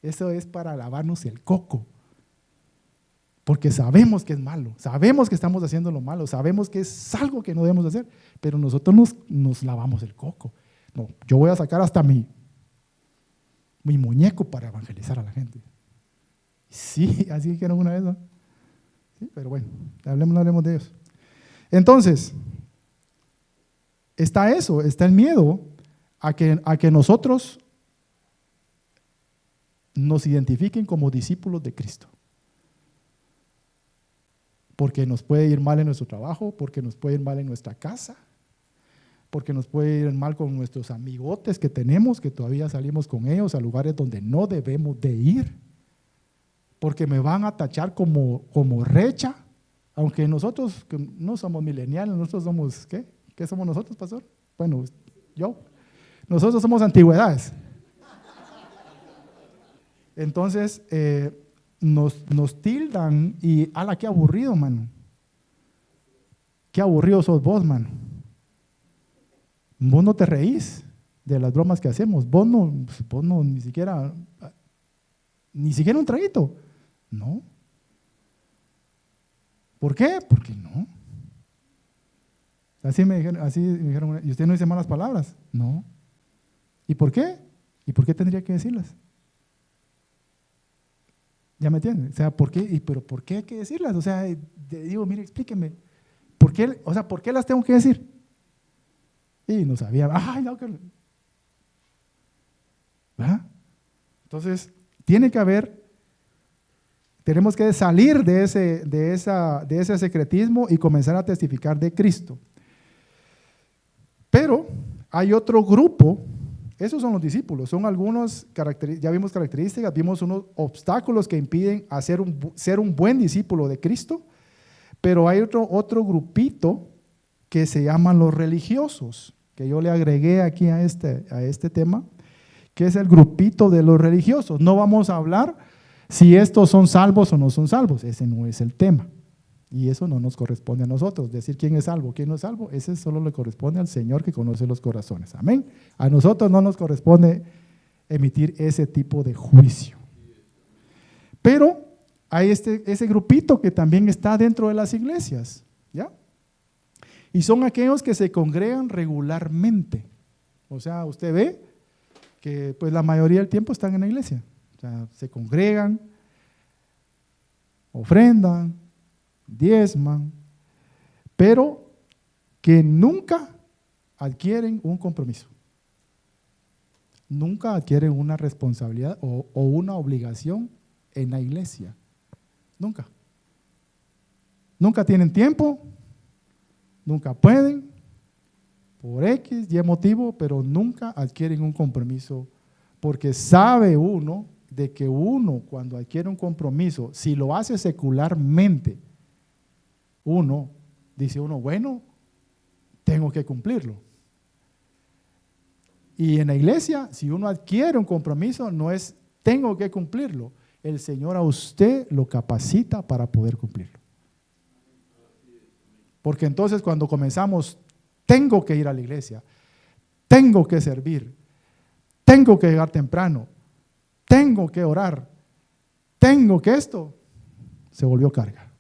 Speaker 1: Eso es para lavarnos el coco. Porque sabemos que es malo, sabemos que estamos haciendo lo malo, sabemos que es algo que no debemos hacer, pero nosotros nos lavamos el coco. No, yo voy a sacar hasta mi muñeco para evangelizar a la gente. Sí, así dijeron una vez, ¿no? Sí, pero bueno, no hablemos de eso. Entonces, está el miedo a que nosotros nos identifiquen como discípulos de Cristo. Porque nos puede ir mal en nuestro trabajo, porque nos puede ir mal en nuestra casa, porque nos puede ir mal con nuestros amigotes que tenemos, que todavía salimos con ellos a lugares donde no debemos de ir, porque me van a tachar como recha, aunque nosotros no somos mileniales, nosotros somos, ¿qué? ¿Qué somos nosotros, pastor? Bueno, nosotros somos antigüedades. Entonces, nos tildan y ala, qué aburrido, mano. Qué aburrido sos vos, mano. Vos no te reís. de las bromas que hacemos. Vos no ni siquiera un traguito. No. ¿Por qué? Porque no. Así me dijeron, ¿y usted no dice malas palabras? No. ¿Y por qué? ¿Y por qué tendría que decirlas? ¿Ya me entienden? O sea, ¿por qué? ¿Pero por qué hay que decirlas? O sea, digo, mire, explíqueme. ¿Por qué? O sea, ¿por qué las tengo que decir? Y no sabía. ¡Ay, no! ¿Verdad? Entonces, tenemos que salir de ese secretismo y comenzar a testificar de Cristo. Pero hay otro grupo, esos son los discípulos, son algunos ya vimos características, vimos unos obstáculos que impiden ser un buen discípulo de Cristo, pero hay otro grupito que se llaman los religiosos, que yo le agregué aquí a este tema, que es el grupito de los religiosos. No vamos a hablar si estos son salvos o no son salvos, ese no es el tema. Y eso no nos corresponde a nosotros, decir quién es salvo, quién no es salvo, ese solo le corresponde al Señor que conoce los corazones. Amén. A nosotros no nos corresponde emitir ese tipo de juicio. Pero hay ese grupito que también está dentro de las iglesias, ¿ya? Y son aquellos que se congregan regularmente. O sea, usted ve que pues la mayoría del tiempo están en la iglesia. O sea, se congregan, ofrendan, diezman, pero que nunca adquieren un compromiso, nunca adquieren una responsabilidad o una obligación en la iglesia, nunca tienen tiempo, nunca pueden, por X y motivo, pero nunca adquieren un compromiso, porque sabe uno de que uno cuando adquiere un compromiso, si lo hace secularmente, dice uno, bueno, tengo que cumplirlo. Y en la iglesia, si uno adquiere un compromiso, no es tengo que cumplirlo. El Señor a usted lo capacita para poder cumplirlo. Porque entonces cuando comenzamos, tengo que ir a la iglesia, tengo que servir, tengo que llegar temprano, tengo que orar, tengo que esto, se volvió carga.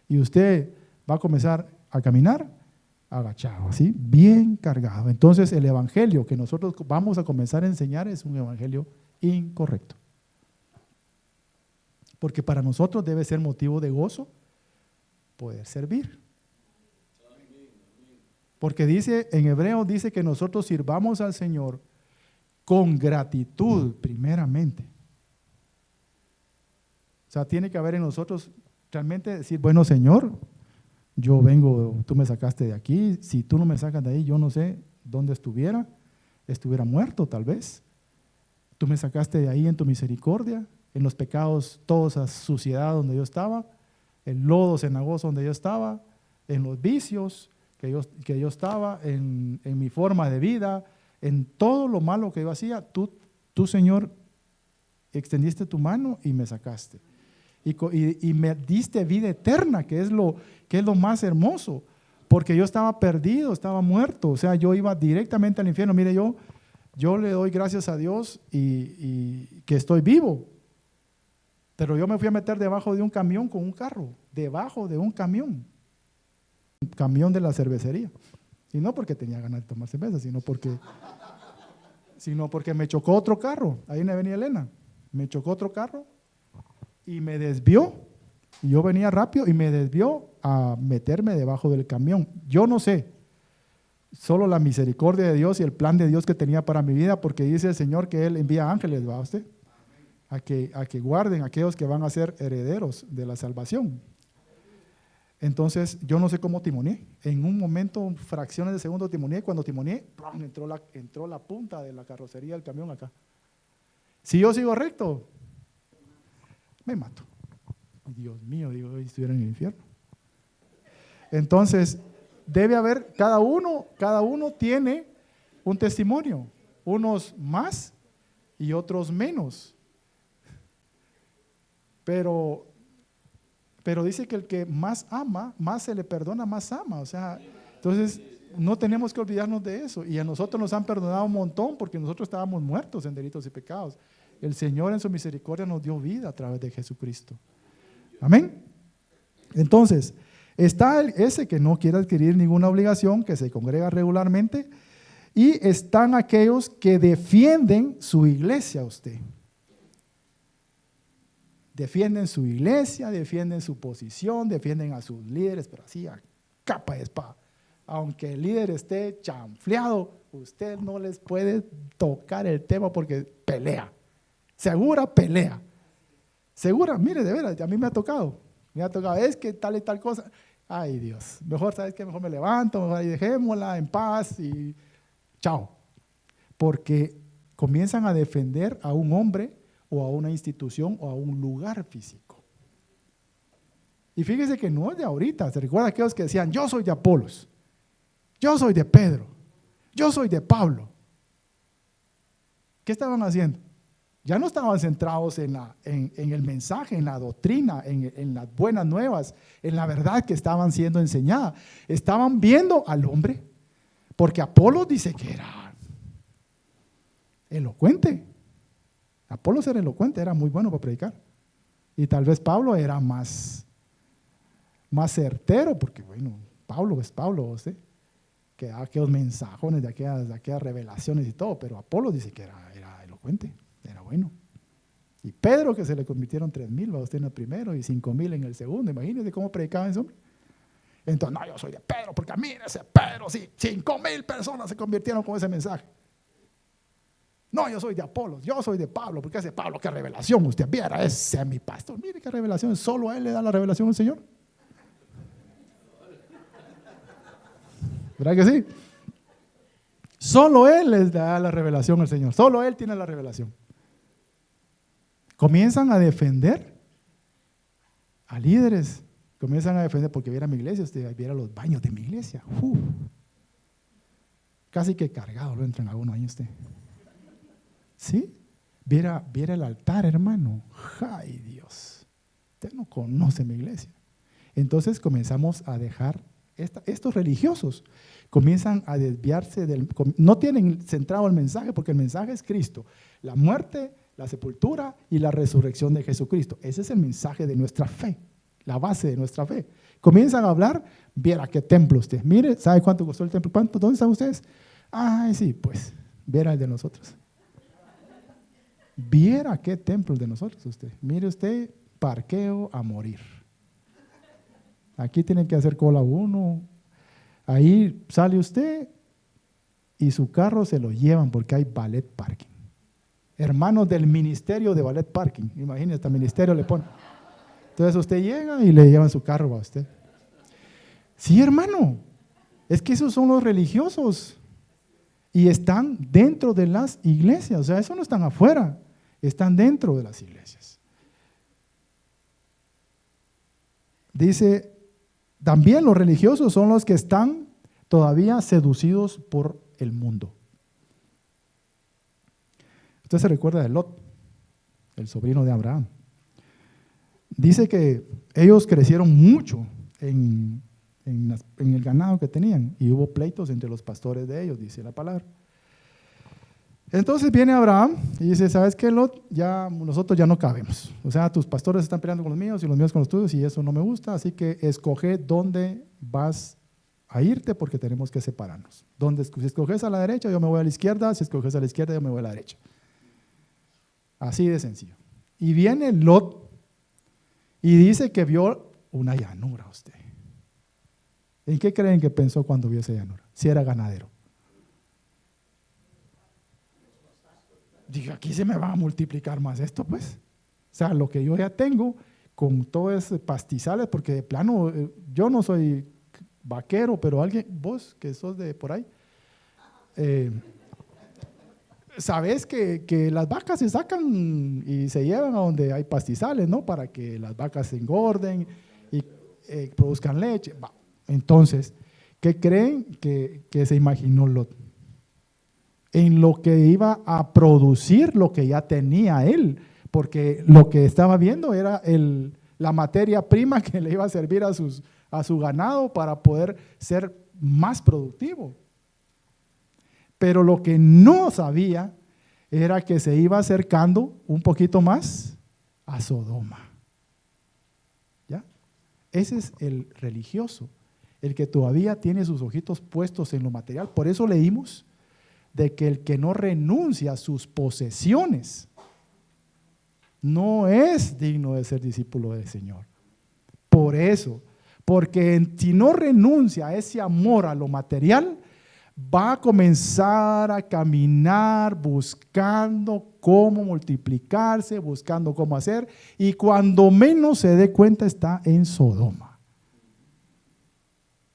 Speaker 1: Y usted va a comenzar a caminar agachado, así, bien cargado. Entonces el evangelio que nosotros vamos a comenzar a enseñar es un evangelio incorrecto. Porque para nosotros debe ser motivo de gozo poder servir. Porque en Hebreos dice que nosotros sirvamos al Señor con gratitud primeramente. O sea, tiene que haber en nosotros realmente decir, bueno, Señor, yo vengo, tú me sacaste de aquí, si tú no me sacas de ahí, yo no sé dónde estuviera muerto tal vez. Tú me sacaste de ahí en tu misericordia, en los pecados, toda esa suciedad donde yo estaba, el lodo cenagoso donde yo estaba, en los vicios que yo estaba, en mi forma de vida, en todo lo malo que yo hacía, tú Señor, extendiste tu mano y me sacaste. Y me diste vida eterna, que es lo más hermoso, porque yo estaba perdido, estaba muerto, o sea, yo iba directamente al infierno. Mire, yo le doy gracias a Dios y que estoy vivo, pero yo me fui a meter debajo de un camión con un carro, debajo de un camión de la cervecería, y no porque tenía ganas de tomar cerveza, sino porque me chocó otro carro, ahí en Avenida Elena, me chocó otro carro, y me desvió, y yo venía rápido y me desvió a meterme debajo del camión. Yo no sé, solo la misericordia de Dios y el plan de Dios que tenía para mi vida, porque dice el Señor que Él envía ángeles, ¿va usted? A que guarden a aquellos que van a ser herederos de la salvación. Entonces, yo no sé cómo timoneé. En un momento, fracciones de segundo timoneé. Cuando timoneé, entró la punta de la carrocería del camión acá. Si yo sigo recto, me mato. Dios mío, digo, hoy estuviera en el infierno. Entonces, debe haber, cada uno tiene un testimonio, unos más y otros menos. Pero dice que el que más ama, más se le perdona, más ama. O sea, entonces No tenemos que olvidarnos de eso. Y a nosotros nos han perdonado un montón porque nosotros estábamos muertos en delitos y pecados. El Señor en su misericordia nos dio vida a través de Jesucristo. Amén. Entonces, está ese que no quiere adquirir ninguna obligación, que se congrega regularmente, y están aquellos que defienden su iglesia a usted. Defienden su iglesia, defienden su posición, defienden a sus líderes, pero así a capa de espada. Aunque el líder esté chanfleado, usted no les puede tocar el tema porque pelea. Segura pelea. Segura, mire, de veras, a mí me ha tocado, es que tal y tal cosa. Ay Dios, mejor, ¿sabes qué? Mejor me levanto, mejor ahí dejémosla en paz y chao. Porque comienzan a defender a un hombre o a una institución o a un lugar físico. Y fíjese que no es de ahorita. ¿Se recuerda aquellos que decían, yo soy de Apolos, yo soy de Pedro, yo soy de Pablo? ¿Qué estaban haciendo? Ya no estaban centrados en el mensaje, en la doctrina, en las buenas nuevas, en la verdad que estaban siendo enseñada. Estaban viendo al hombre, porque Apolos dice que era elocuente. Apolos era elocuente, era muy bueno para predicar. Y tal vez Pablo era más certero, porque bueno, Pablo es Pablo, ¿sí? Que da aquellos mensajones de aquellas revelaciones y todo, pero Apolos dice que era elocuente. Era bueno. Y Pedro, que se le convirtieron 3,000, va usted en el primero y 5,000 en el segundo. Imagínense cómo predicaba ese hombre. Entonces, no, yo soy de Pedro, porque a mí ese Pedro, sí, 5,000 personas se convirtieron con ese mensaje. No, yo soy de Apolos, yo soy de Pablo, porque ese Pablo, qué revelación, usted viera, ese es mi pastor. Mire qué revelación, solo a él le da la revelación al Señor. ¿Verdad que sí? Solo él les da la revelación al Señor, solo él tiene la revelación. Comienzan a defender a líderes, comienzan a defender, porque viera mi iglesia, usted viera los baños de mi iglesia. Casi que cargado lo entran a uno ahí usted. ¿Sí? Viera el altar, hermano. ¡Ay, Dios! Usted no conoce mi iglesia. Entonces comenzamos a dejar, estos religiosos comienzan a desviarse no tienen centrado el mensaje, porque el mensaje es Cristo, la muerte, la sepultura y la resurrección de Jesucristo. Ese es el mensaje de nuestra fe, la base de nuestra fe. Comienzan a hablar, viera qué templo usted. Mire, ¿sabe cuánto costó el templo? ¿Dónde están ustedes? Ay, sí, pues, viera el de nosotros. Viera qué templo el de nosotros usted. Mire usted, parqueo a morir. Aquí tienen que hacer cola uno. Ahí sale usted y su carro se lo llevan porque hay valet parking. Hermanos del ministerio de valet parking, imagínese, hasta ministerio le pone. Entonces usted llega y le llevan su carro a usted. Sí, hermano, es que esos son los religiosos y están dentro de las iglesias, o sea, eso no están afuera, están dentro de las iglesias. Dice, también los religiosos son los que están todavía seducidos por el mundo. Usted se recuerda de Lot, el sobrino de Abraham. Dice que ellos crecieron mucho en el ganado que tenían y hubo pleitos entre los pastores de ellos, dice la palabra. Entonces viene Abraham y dice, ¿sabes qué, Lot? Nosotros ya no cabemos. O sea, tus pastores están peleando con los míos y los míos con los tuyos y eso no me gusta, así que escoge dónde vas a irte porque tenemos que separarnos. Si escoges a la derecha, yo me voy a la izquierda, si escoges a la izquierda, yo me voy a la derecha. Así de sencillo. Y viene Lot y dice que vio una llanura usted. ¿En qué creen que pensó cuando vio esa llanura? Si era ganadero. Dije, aquí se me va a multiplicar más esto, pues. O sea, lo que yo ya tengo con todo ese pastizales, porque de plano, yo no soy vaquero, pero vos que sos de por ahí, sabes que las vacas se sacan y se llevan a donde hay pastizales, ¿no? Para que las vacas se engorden y produzcan leche. Entonces, ¿qué creen que se imaginó Lot? En lo que iba a producir lo que ya tenía él, porque lo que estaba viendo era la materia prima que le iba a servir a su ganado para poder ser más productivo. Pero lo que no sabía era que se iba acercando un poquito más a Sodoma. ¿Ya? Ese es el religioso, el que todavía tiene sus ojitos puestos en lo material. Por eso leímos de que el que no renuncia a sus posesiones no es digno de ser discípulo del Señor. Por eso, porque si no renuncia a ese amor a lo material, va a comenzar a caminar buscando cómo multiplicarse, buscando cómo hacer, y cuando menos se dé cuenta está en Sodoma.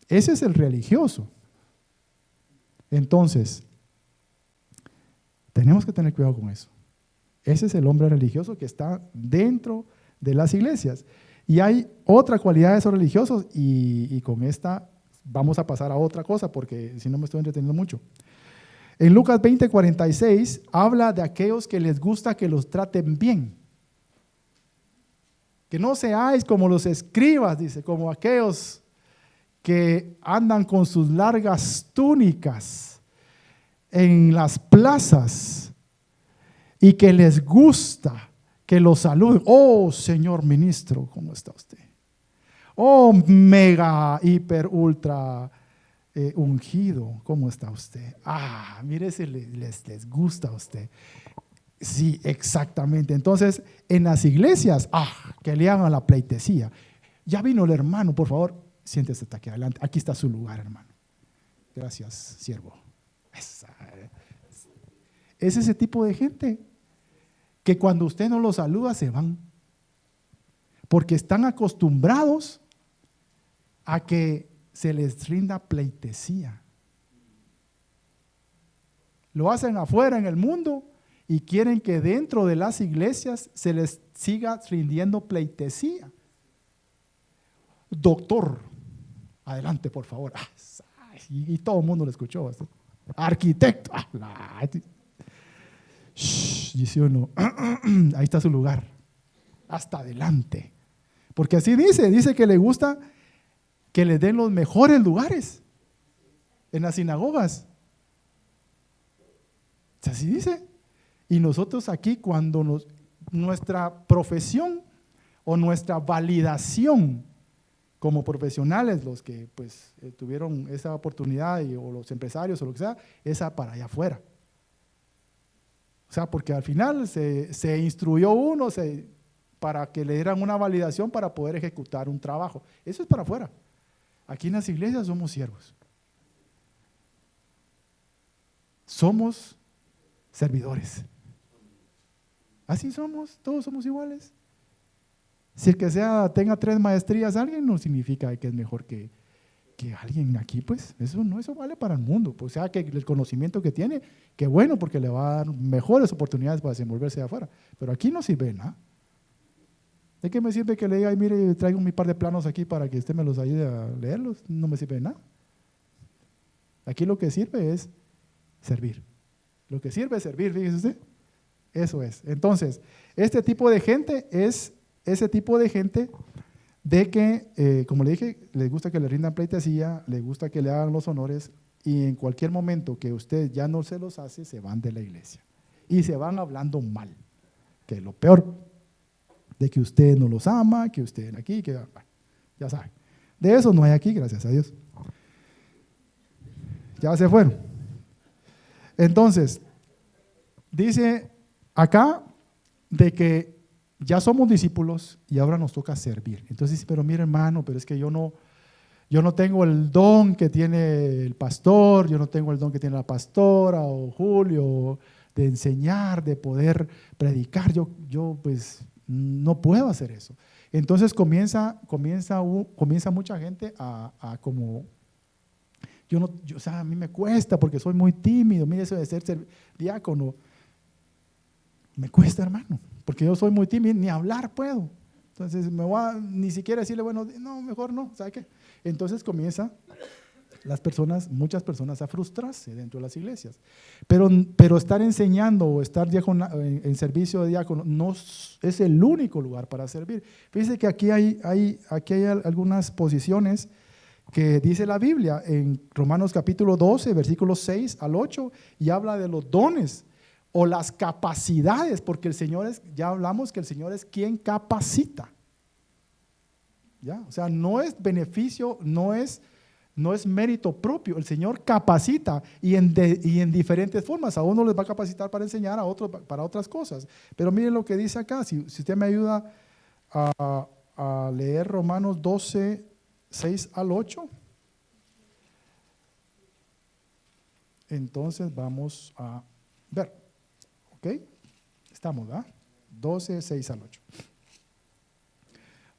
Speaker 1: Ese es el religioso. Entonces, tenemos que tener cuidado con eso. Ese es el hombre religioso que está dentro de las iglesias. Y hay otra cualidad de esos religiosos, y con esta vamos a pasar a otra cosa porque si no me estoy entreteniendo mucho. En Lucas 20:46 habla de aquellos que les gusta que los traten bien. Que no seáis como los escribas, dice, como aquellos que andan con sus largas túnicas en las plazas y que les gusta que los saluden. Oh, señor ministro, ¿cómo está usted? Oh, mega, hiper, ultra ungido, ¿cómo está usted? Ah, mire si les gusta a usted. Sí, exactamente. Entonces, en las iglesias, que le hagan la pleitesía. Ya vino el hermano, por favor, siéntese hasta aquí adelante. Aquí está su lugar, hermano. Gracias, siervo. Es ese tipo de gente que cuando usted no los saluda se van, porque están acostumbrados a que se les rinda pleitesía. Lo hacen afuera en el mundo y quieren que dentro de las iglesias se les siga rindiendo pleitesía. Doctor, adelante por favor. Y todo el mundo lo escuchó. Arquitecto. Dice uno, ahí está su lugar. Hasta adelante. Porque así dice que le gusta que le den los mejores lugares en las sinagogas. Así dice. Y nosotros aquí, cuando nuestra profesión o nuestra validación como profesionales, los que pues tuvieron esa oportunidad o los empresarios o lo que sea, esa para allá afuera. O sea, porque al final se instruyó uno para que le dieran una validación para poder ejecutar un trabajo. Eso es para afuera. Aquí en las iglesias somos siervos. Somos servidores. Así somos, todos somos iguales. Si el que tenga 3 maestrías alguien, no significa que es mejor que alguien aquí, pues eso vale para el mundo. Pues, o sea, que el conocimiento que tiene, que bueno, porque le va a dar mejores oportunidades para desenvolverse de afuera. Pero aquí no sirve nada. ¿De qué me sirve que le diga, mire, traigo un par de planos aquí para que usted me los ayude a leerlos? No me sirve de nada. Aquí lo que sirve es servir. Lo que sirve es servir, fíjese usted. Eso es. Entonces, este tipo de gente es ese tipo de gente de que, como le dije, les gusta que le rindan pleitesía, les gusta que le hagan los honores, y en cualquier momento que usted ya no se los hace, se van de la iglesia. Y se van hablando mal, que es lo peor, de que usted no los ama, que usted aquí, que ya saben. De eso no hay aquí, gracias a Dios. Ya se fueron. Entonces, dice acá de que ya somos discípulos y ahora nos toca servir. Entonces dice, pero mire hermano, pero es que yo no tengo el don que tiene el pastor, yo no tengo el don que tiene la pastora o Julio de enseñar, de poder predicar. Yo pues no puedo hacer eso. Entonces comienza mucha gente a como, o sea, a mí me cuesta porque soy muy tímido. Mire, eso de ser diácono, me cuesta, hermano, porque yo soy muy tímido, ni hablar puedo. Entonces ni siquiera decirle, bueno, no, mejor no, ¿sabe qué? Entonces comienza muchas personas a frustrarse dentro de las iglesias. Pero estar enseñando o estar en servicio de diácono no es el único lugar para servir. Fíjense que aquí hay algunas posiciones que dice la Biblia en Romanos capítulo 12, versículos 6 al 8, y habla de los dones o las capacidades, porque el Señor es, ya hablamos que el Señor es quien capacita. ¿Ya? O sea, no es beneficio, no es mérito propio. El Señor capacita y en diferentes formas. A uno les va a capacitar para enseñar, a otros para otras cosas. Pero miren lo que dice acá. Si usted me ayuda a leer Romanos 12, 6 al 8. Entonces vamos a ver. ¿Ok? Estamos, ¿verdad? 12, 6 al 8.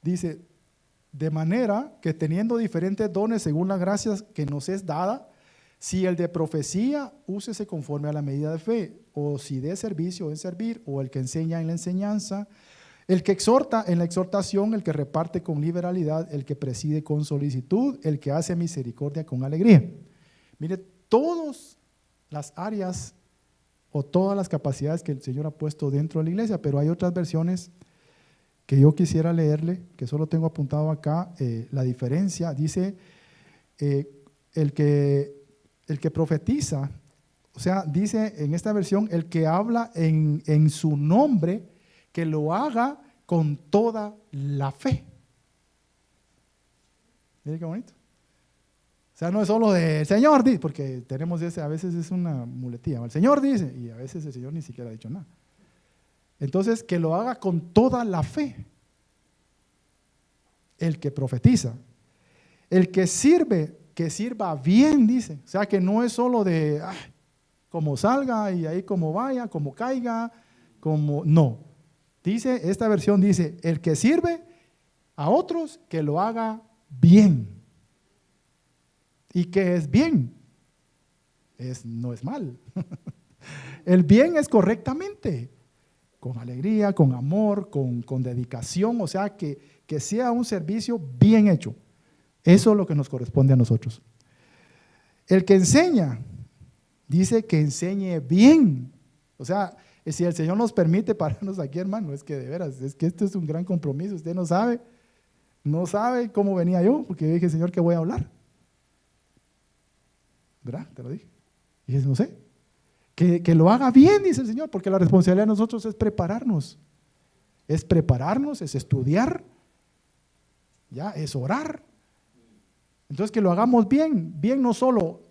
Speaker 1: Dice, de manera que teniendo diferentes dones según la gracia que nos es dada, si el de profecía, úsese conforme a la medida de fe, o si de servicio en servir, o el que enseña en la enseñanza, el que exhorta en la exhortación, el que reparte con liberalidad, el que preside con solicitud, el que hace misericordia con alegría. Mire, todas las áreas o todas las capacidades que el Señor ha puesto dentro de la iglesia, pero hay otras versiones que yo quisiera leerle, que solo tengo apuntado acá, la diferencia. Dice, el que profetiza, o sea, dice en esta versión, el que habla en su nombre, que lo haga con toda la fe. Mire qué bonito. O sea, no es solo de, el Señor dice, porque tenemos ese, a veces es una muletilla, el Señor dice, y a veces el Señor ni siquiera ha dicho nada. Entonces, que lo haga con toda la fe. El que profetiza. El que sirve, que sirva bien, dice. O sea, que no es solo de como salga y ahí como vaya, como caiga, como no. Dice, esta versión dice, el que sirve a otros, que lo haga bien. ¿Y qué es bien? No es mal. El bien es correctamente, con alegría, con amor, con dedicación, o sea, que sea un servicio bien hecho. Eso es lo que nos corresponde a nosotros. El que enseña, dice que enseñe bien. O sea, si el Señor nos permite pararnos aquí, hermano, es que de veras, es que esto es un gran compromiso. Usted no sabe cómo venía yo, porque yo dije, Señor, ¿qué voy a hablar? ¿Verdad? Te lo dije. Y dije, no sé. Que lo haga bien, dice el Señor, porque la responsabilidad de nosotros es prepararnos. Es prepararnos, es estudiar, ya, es orar. Entonces, que lo hagamos bien, bien no solo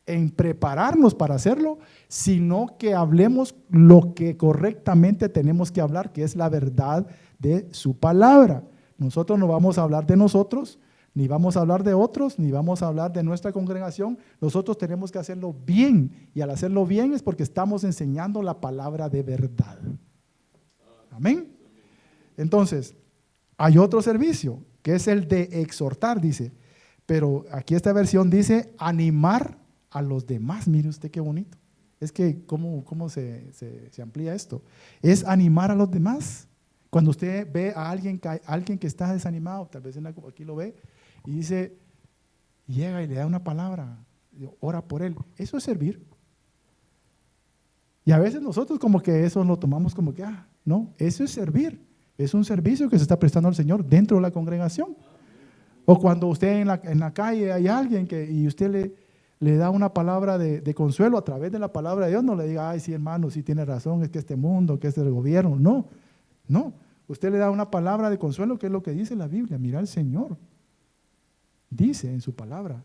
Speaker 1: en prepararnos para hacerlo, sino que hablemos lo que correctamente tenemos que hablar, que es la verdad de su palabra. Nosotros no vamos a hablar de nosotros, ni vamos a hablar de otros, ni vamos a hablar de nuestra congregación. Nosotros tenemos que hacerlo bien, y al hacerlo bien es porque estamos enseñando la palabra de verdad. Amén. Entonces, hay otro servicio, que es el de exhortar, dice, pero aquí esta versión dice animar a los demás. Mire usted qué bonito. Es que cómo se amplía esto. Es animar a los demás. Cuando usted ve a alguien que está desanimado, tal vez aquí lo ve, y dice, llega y le da una palabra, ora por él. Eso es servir. Y a veces nosotros como que eso lo tomamos como que, no, eso es servir. Es un servicio que se está prestando al Señor dentro de la congregación. O cuando usted en la calle hay alguien y usted le da una palabra de consuelo a través de la palabra de Dios, no le diga, ay, sí, hermano, sí tiene razón, es que este mundo, que este gobierno. No. Usted le da una palabra de consuelo, que es lo que dice la Biblia. Mira, el Señor dice en su palabra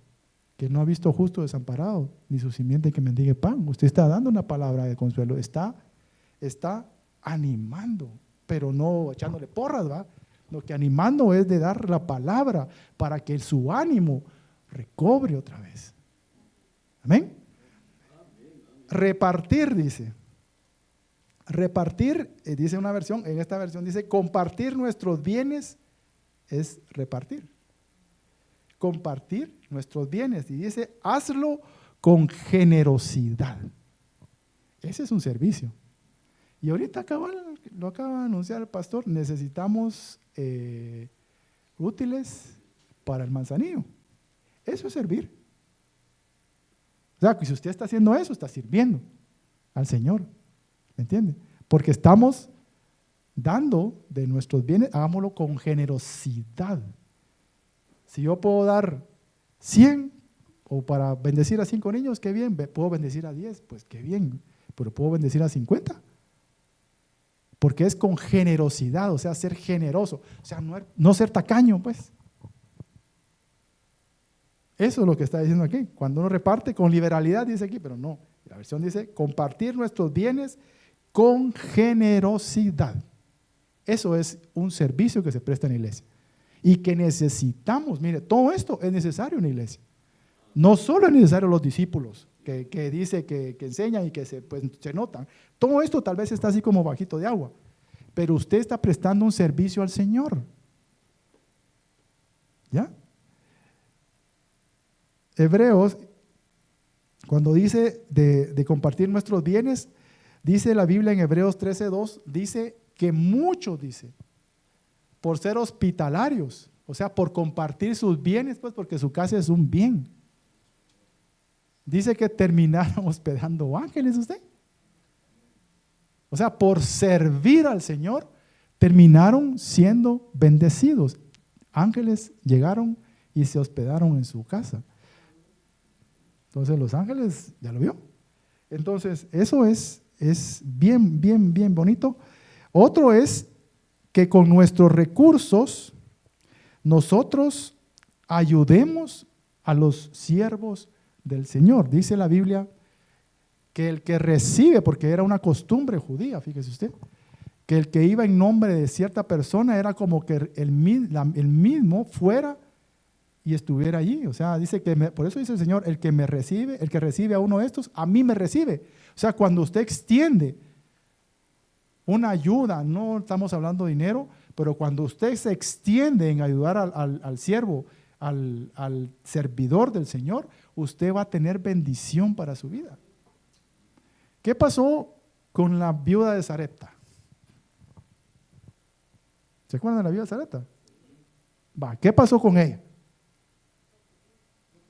Speaker 1: que no ha visto justo desamparado, ni su simiente que mendigue pan. Usted está dando una palabra de consuelo, está animando, pero no echándole porras, ¿va? Lo que animando es de dar la palabra para que su ánimo recobre otra vez. Amén. Repartir, dice. Repartir, dice una versión, en esta versión dice, compartir nuestros bienes es repartir. Compartir nuestros bienes. Y dice, hazlo con generosidad. Ese es un servicio. Y ahorita lo acaba de anunciar el pastor, necesitamos útiles para el Manzanillo. Eso es servir. O sea, que si usted está haciendo eso, está sirviendo al Señor. ¿Me entiende? Porque estamos dando de nuestros bienes, hagámoslo con generosidad. Si yo puedo dar 100 o para bendecir a 5 niños, qué bien. Puedo bendecir a 10, pues qué bien, pero puedo bendecir a 50. Porque es con generosidad, o sea, ser generoso, o sea, no ser tacaño, pues. Eso es lo que está diciendo aquí. Cuando uno reparte con liberalidad, dice aquí, pero no. La versión dice, compartir nuestros bienes con generosidad. Eso es un servicio que se presta en la iglesia. Y que necesitamos, mire, todo esto es necesario en la iglesia. No solo es necesario los discípulos, que dice que enseñan y que pues, se notan. Todo esto tal vez está así como bajito de agua. Pero usted está prestando un servicio al Señor. ¿Ya? Hebreos, cuando dice de compartir nuestros bienes, dice la Biblia en Hebreos 13:2, dice que muchos, dice, por ser hospitalarios, o sea, por compartir sus bienes, pues porque su casa es un bien. Dice que terminaron hospedando ángeles usted. O sea, por servir al Señor, terminaron siendo bendecidos. Ángeles llegaron y se hospedaron en su casa. Entonces los ángeles, ya lo vio. Entonces eso es bien, bien, bien bonito. Otro es que con nuestros recursos nosotros ayudemos a los siervos del Señor. Dice la Biblia que el que recibe, porque era una costumbre judía, fíjese usted, que el que iba en nombre de cierta persona era como que el mismo fuera y estuviera allí. O sea, dice que por eso dice el Señor, el que recibe a uno de estos, a mí me recibe. O sea, cuando usted extiende una ayuda, no estamos hablando de dinero, pero cuando usted se extiende en ayudar al siervo, al servidor del Señor, usted va a tener bendición para su vida. ¿Qué pasó con la viuda de Sarepta? ¿Se acuerdan de la viuda de Sarepta? ¿Qué pasó con ella?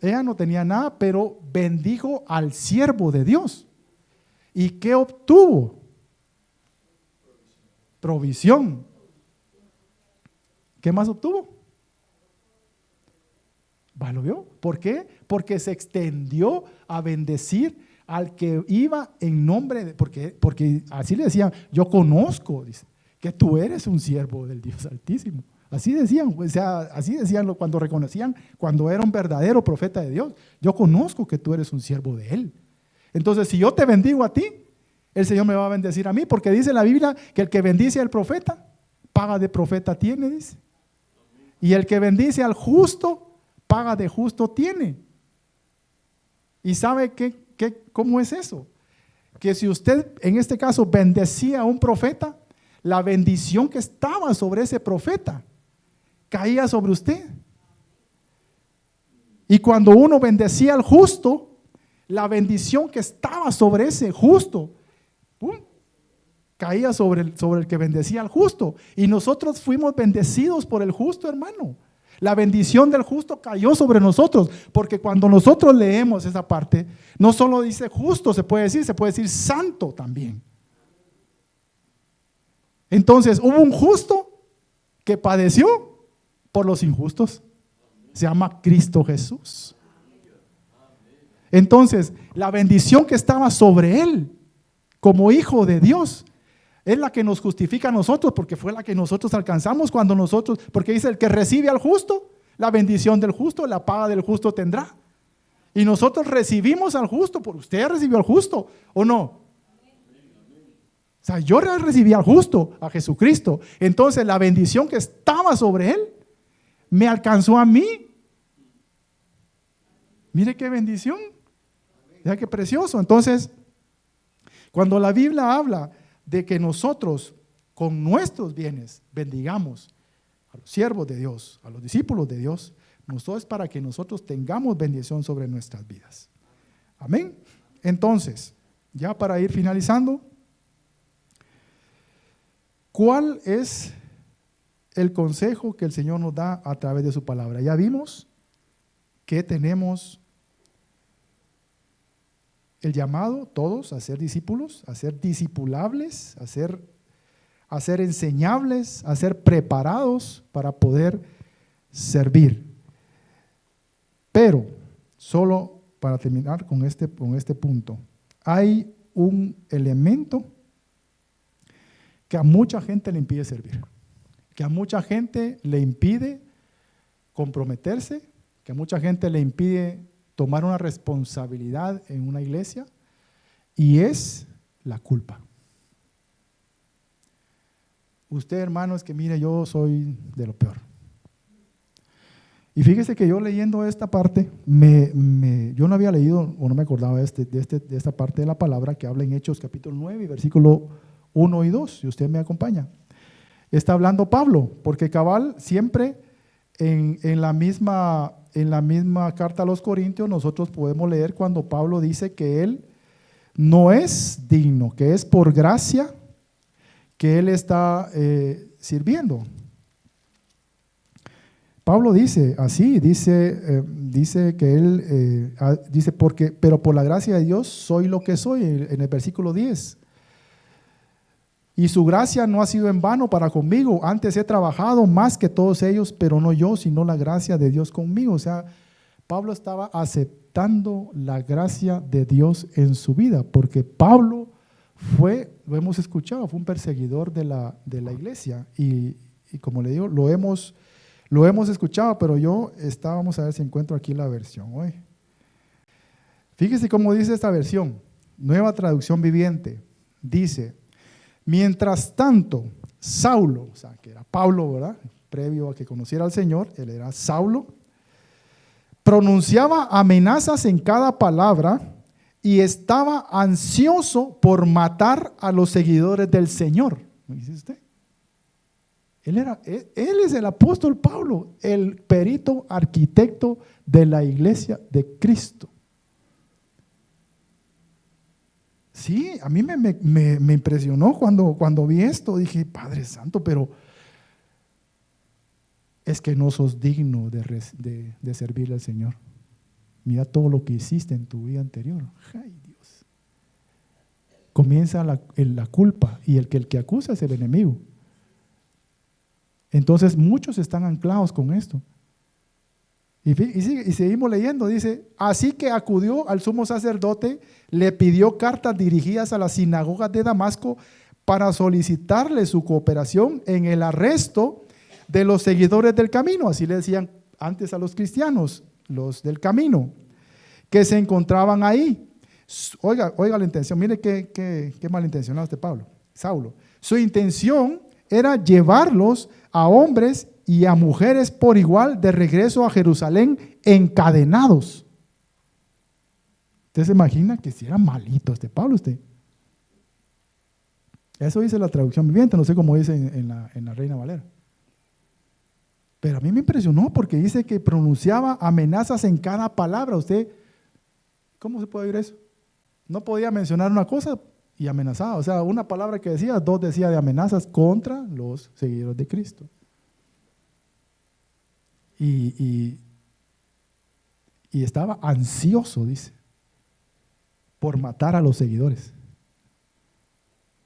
Speaker 1: Ella no tenía nada, pero bendijo al siervo de Dios. ¿Y qué obtuvo? Provisión. ¿Qué más obtuvo? ¿Lo vio? ¿Por qué? Porque se extendió a bendecir al que iba en nombre de, porque así le decían, yo conozco, dice, que tú eres un siervo del Dios Altísimo. Así decían, o sea, así decían cuando reconocían, cuando era un verdadero profeta de Dios. Yo conozco que tú eres un siervo de Él. Entonces, si yo te bendigo a ti, el Señor me va a bendecir a mí, porque dice la Biblia que el que bendice al profeta, paga de profeta tiene, dice. Y el que bendice al justo, paga de justo tiene. ¿Y sabe cómo es eso? Que si usted, en este caso, bendecía a un profeta, la bendición que estaba sobre ese profeta caía sobre usted. Y cuando uno bendecía al justo, la bendición que estaba sobre ese justo, ¡pum!, caía sobre el que bendecía al justo. Y nosotros fuimos bendecidos por el justo, hermano. La bendición del justo cayó sobre nosotros, porque cuando nosotros leemos esa parte, no solo dice justo, se puede decir santo también. Entonces, hubo un justo que padeció por los injustos. Se llama Cristo Jesús. Entonces, la bendición que estaba sobre él como hijo de Dios es la que nos justifica a nosotros, porque fue la que nosotros alcanzamos porque dice, el que recibe al justo, la bendición del justo, la paga del justo tendrá. Y nosotros recibimos al justo, por usted recibió al justo, ¿o no? O sea, yo recibí al justo, a Jesucristo. Entonces la bendición que estaba sobre él, me alcanzó a mí. Mire qué bendición. Ya qué precioso. Entonces, cuando la Biblia habla de que nosotros con nuestros bienes bendigamos a los siervos de Dios, a los discípulos de Dios, nosotros es para que nosotros tengamos bendición sobre nuestras vidas. Amén. Entonces, ya para ir finalizando, ¿cuál es el consejo que el Señor nos da a través de su palabra? Ya vimos que tenemos el llamado, todos, a ser discípulos, a ser discipulables, a ser enseñables, a ser preparados para poder servir. Pero, solo para terminar con este punto, hay un elemento que a mucha gente le impide servir, que a mucha gente le impide comprometerse, que a mucha gente le impide tomar una responsabilidad en una iglesia, y es la culpa. Usted, hermano, es que mire, yo soy de lo peor. Y fíjese que yo leyendo esta parte, yo no había leído o no me acordaba de esta parte de la palabra que habla en Hechos capítulo 9, versículo 1 y 2, si usted me acompaña. Está hablando Pablo, porque cabal siempre en la misma carta a los Corintios nosotros podemos leer cuando Pablo dice que él no es digno, que es por gracia que él está sirviendo. Pablo dice así, dice que él, dice, pero por la gracia de Dios soy lo que soy, en el versículo 10. Y su gracia no ha sido en vano para conmigo, antes he trabajado más que todos ellos, pero no yo, sino la gracia de Dios conmigo. O sea, Pablo estaba aceptando la gracia de Dios en su vida, porque Pablo lo hemos escuchado, fue un perseguidor de la iglesia, y como le digo, lo hemos escuchado, pero vamos a ver si encuentro aquí la versión hoy. Fíjese cómo dice esta versión, Nueva Traducción Viviente, dice: mientras tanto, Saulo, o sea, que era Pablo, ¿verdad? Previo a que conociera al Señor, él era Saulo, pronunciaba amenazas en cada palabra y estaba ansioso por matar a los seguidores del Señor. ¿Me dice usted? Él es el apóstol Pablo, el perito arquitecto de la iglesia de Cristo. Sí, a mí me impresionó cuando vi esto. Dije, Padre Santo, pero es que no sos digno de servirle al Señor. Mira todo lo que hiciste en tu vida anterior. Ay, Dios. Comienza la culpa, y el que acusa es el enemigo. Entonces muchos están anclados con esto. Y seguimos leyendo, dice: así que acudió al sumo sacerdote, le pidió cartas dirigidas a las sinagogas de Damasco para solicitarle su cooperación en el arresto de los seguidores del camino. Así le decían antes a los cristianos, los del camino, que se encontraban ahí. Oiga la intención, mire qué malintencionado Saulo. Su intención era llevarlos a hombres y a mujeres por igual de regreso a Jerusalén encadenados. ¿Usted se imagina que si era malito Pablo usted? Eso dice la traducción viviente, no sé cómo dice en la Reina Valera. Pero a mí me impresionó porque dice que pronunciaba amenazas en cada palabra. ¿Usted cómo se puede oír eso? No podía mencionar una cosa y amenazaba. O sea, una palabra que decía, dos decía de amenazas contra los seguidores de Cristo. Y estaba ansioso, dice, por matar a los seguidores.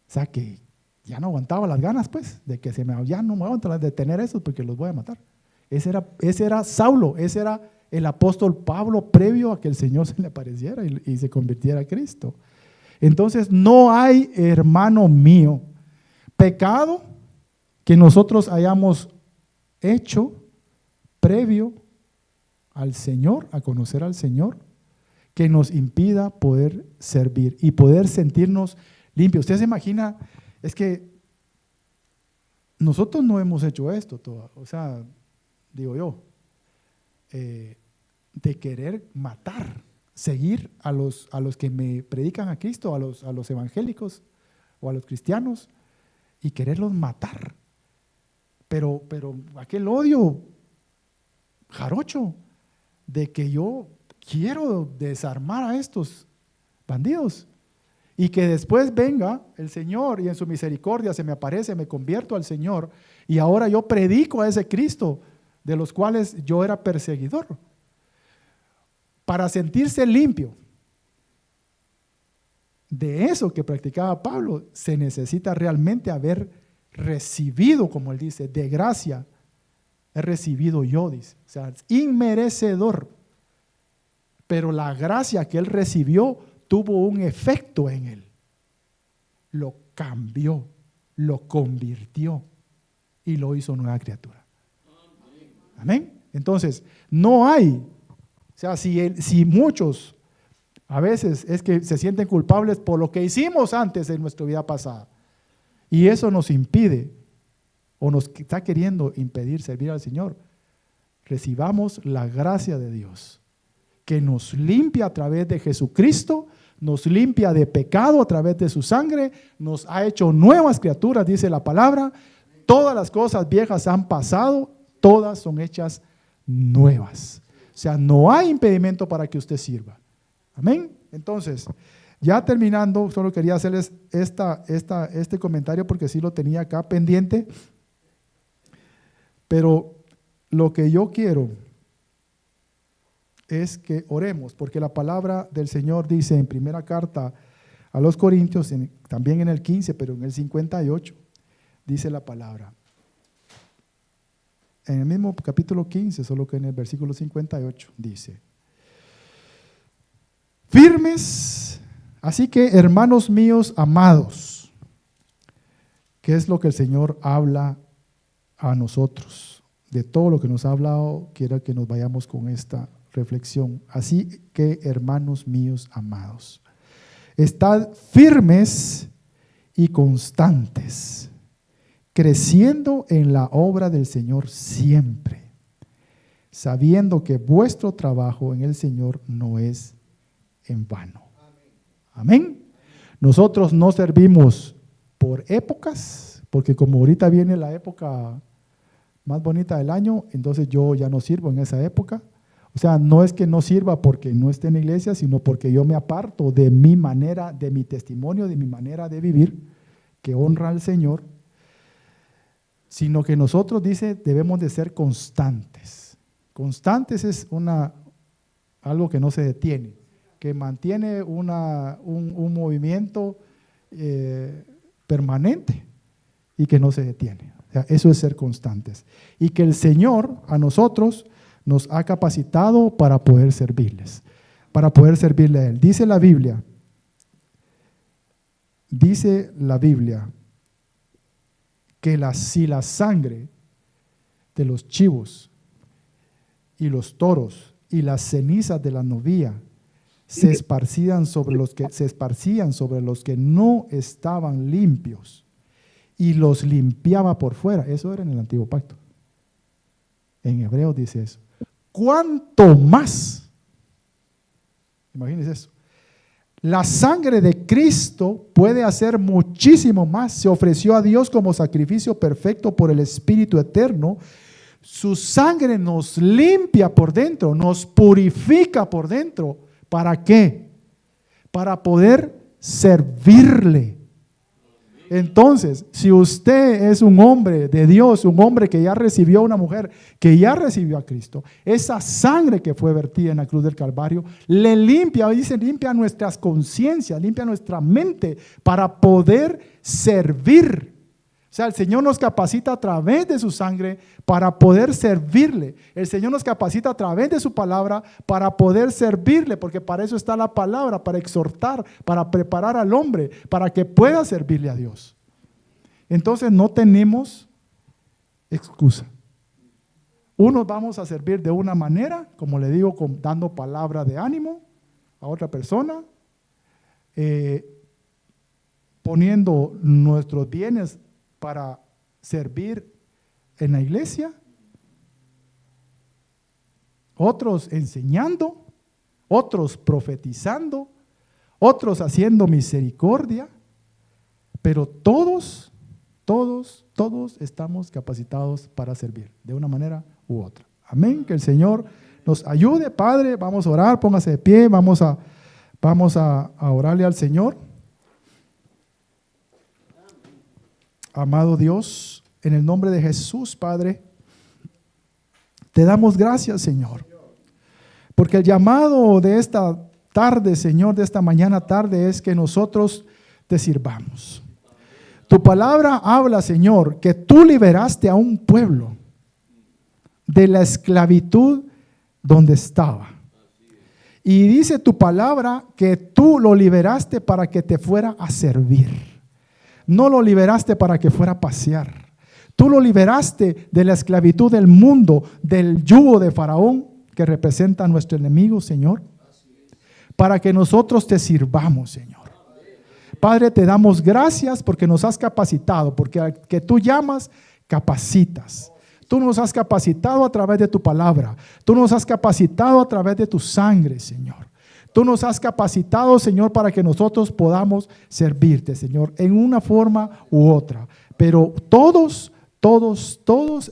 Speaker 1: O sea que ya no aguantaba las ganas, pues, de que ya no me aguanto las de tener esos porque los voy a matar. Ese era Saulo, ese era el apóstol Pablo previo a que el Señor se le apareciera y se convirtiera a Cristo. Entonces, no hay, hermano mío, pecado que nosotros hayamos hecho previo al Señor, a conocer al Señor, que nos impida poder servir y poder sentirnos limpios. Usted se imagina, es que nosotros no hemos hecho esto todo, o sea, digo yo, de querer matar, seguir a los que me predican a Cristo, a los evangélicos o a los cristianos, y quererlos matar. Pero aquel odio jarocho de que yo quiero desarmar a estos bandidos y que después venga el Señor y en su misericordia se me aparece, me convierto al Señor y ahora yo predico a ese Cristo de los cuales yo era perseguidor. Para sentirse limpio de eso que practicaba Pablo, se necesita realmente haber recibido, como él dice, de gracia he recibido yo, dice. O sea, inmerecedor pero la gracia que él recibió tuvo un efecto en él. Lo cambió, lo convirtió y lo hizo nueva criatura. Amén. Entonces, no hay, o sea, si muchos a veces es que se sienten culpables por lo que hicimos antes en nuestra vida pasada, y eso nos impide o nos está queriendo impedir servir al Señor, recibamos la gracia de Dios que nos limpia a través de Jesucristo, nos limpia de pecado a través de su sangre, nos ha hecho nuevas criaturas, dice la palabra. Todas las cosas viejas han pasado, todas son hechas nuevas. O sea, no hay impedimento para que usted sirva. Amén. Entonces, ya terminando, solo quería hacerles este comentario porque sí lo tenía acá pendiente. Pero lo que yo quiero es que oremos, porque la palabra del Señor dice en primera carta a los Corintios, también en el 15, pero en el 58, dice la palabra. En el mismo capítulo 15, solo que en el versículo 58 dice: firmes, así que hermanos míos amados, ¿qué es lo que el Señor habla a nosotros? De todo lo que nos ha hablado, quiero que nos vayamos con esta reflexión. Así que, hermanos míos amados, estad firmes y constantes, creciendo en la obra del Señor siempre, sabiendo que vuestro trabajo en el Señor no es en vano. Amén. Nosotros no servimos por épocas, porque como ahorita viene la época más bonita del año, entonces yo ya no sirvo en esa época. O sea, no es que no sirva porque no esté en la iglesia, sino porque yo me aparto de mi manera, de mi testimonio, de mi manera de vivir, que honra al Señor, sino que nosotros, dice, debemos de ser constantes. Constantes es algo que no se detiene, que mantiene un movimiento permanente y que no se detiene. O sea, eso es ser constantes. Y que el Señor a nosotros nos ha capacitado para poder servirles, para poder servirle a Él. Dice la Biblia que si la sangre de los chivos y los toros y las cenizas de la novía se esparcían sobre los que no estaban limpios y los limpiaba por fuera. Eso era en el antiguo pacto. En Hebreos dice eso. ¿Cuánto más? Imagínense eso. La sangre de Cristo puede hacer muchísimo más. Se ofreció a Dios como sacrificio perfecto por el Espíritu eterno. Su sangre nos limpia por dentro, nos purifica por dentro. ¿Para qué? Para poder servirle. Entonces, si usted es un hombre de Dios, un hombre que ya recibió a una mujer, que ya recibió a Cristo, esa sangre que fue vertida en la cruz del Calvario, le limpia, dice, limpia nuestras conciencias, limpia nuestra mente para poder servir. O sea, el Señor nos capacita a través de su sangre para poder servirle. El Señor nos capacita a través de su palabra para poder servirle, porque para eso está la palabra, para exhortar, para preparar al hombre, para que pueda servirle a Dios. Entonces no tenemos excusa. Unos vamos a servir de una manera, como le digo, dando palabra de ánimo a otra persona, poniendo nuestros bienes para servir en la iglesia, otros enseñando, otros profetizando, otros haciendo misericordia, pero todos estamos capacitados para servir de una manera u otra. Amén. Que el Señor nos ayude, Padre. Vamos a orar, póngase de pie, vamos a orarle al Señor. Amado Dios, en el nombre de Jesús, Padre, te damos gracias, Señor, porque el llamado de esta tarde, Señor, de esta mañana tarde, es que nosotros te sirvamos. Tu palabra habla, Señor, que tú liberaste a un pueblo de la esclavitud donde estaba. Y dice tu palabra que tú lo liberaste para que te fuera a servir. No lo liberaste para que fuera a pasear. Tú lo liberaste de la esclavitud del mundo, del yugo de Faraón, que representa a nuestro enemigo, Señor, para que nosotros te sirvamos, Señor. Padre, te damos gracias porque nos has capacitado, porque al que tú llamas, capacitas. Tú nos has capacitado a través de tu palabra. Tú nos has capacitado a través de tu sangre, Señor. Tú nos has capacitado, Señor, para que nosotros podamos servirte, Señor, en una forma u otra. Pero todos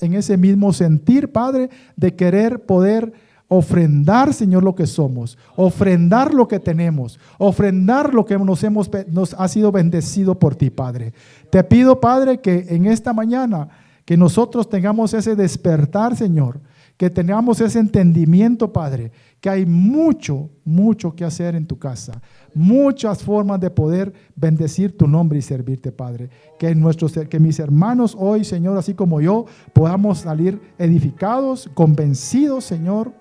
Speaker 1: en ese mismo sentir, Padre, de querer poder ofrendar, Señor, lo que somos, ofrendar lo que tenemos, ofrendar lo que nos ha sido bendecido por ti, Padre. Te pido, Padre, que en esta mañana que nosotros tengamos ese despertar, Señor, que tengamos ese entendimiento, Padre, que hay mucho que hacer en tu casa, muchas formas de poder bendecir tu nombre y servirte, Padre. Que mis hermanos hoy, Señor, así como yo, podamos salir edificados, convencidos, Señor,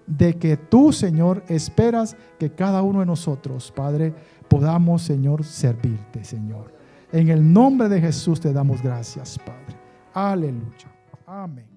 Speaker 1: de que tú, Señor, esperas que cada uno de nosotros, Padre, podamos, Señor, servirte, Señor. En el nombre de Jesús te damos gracias, Padre. Aleluya. Amén.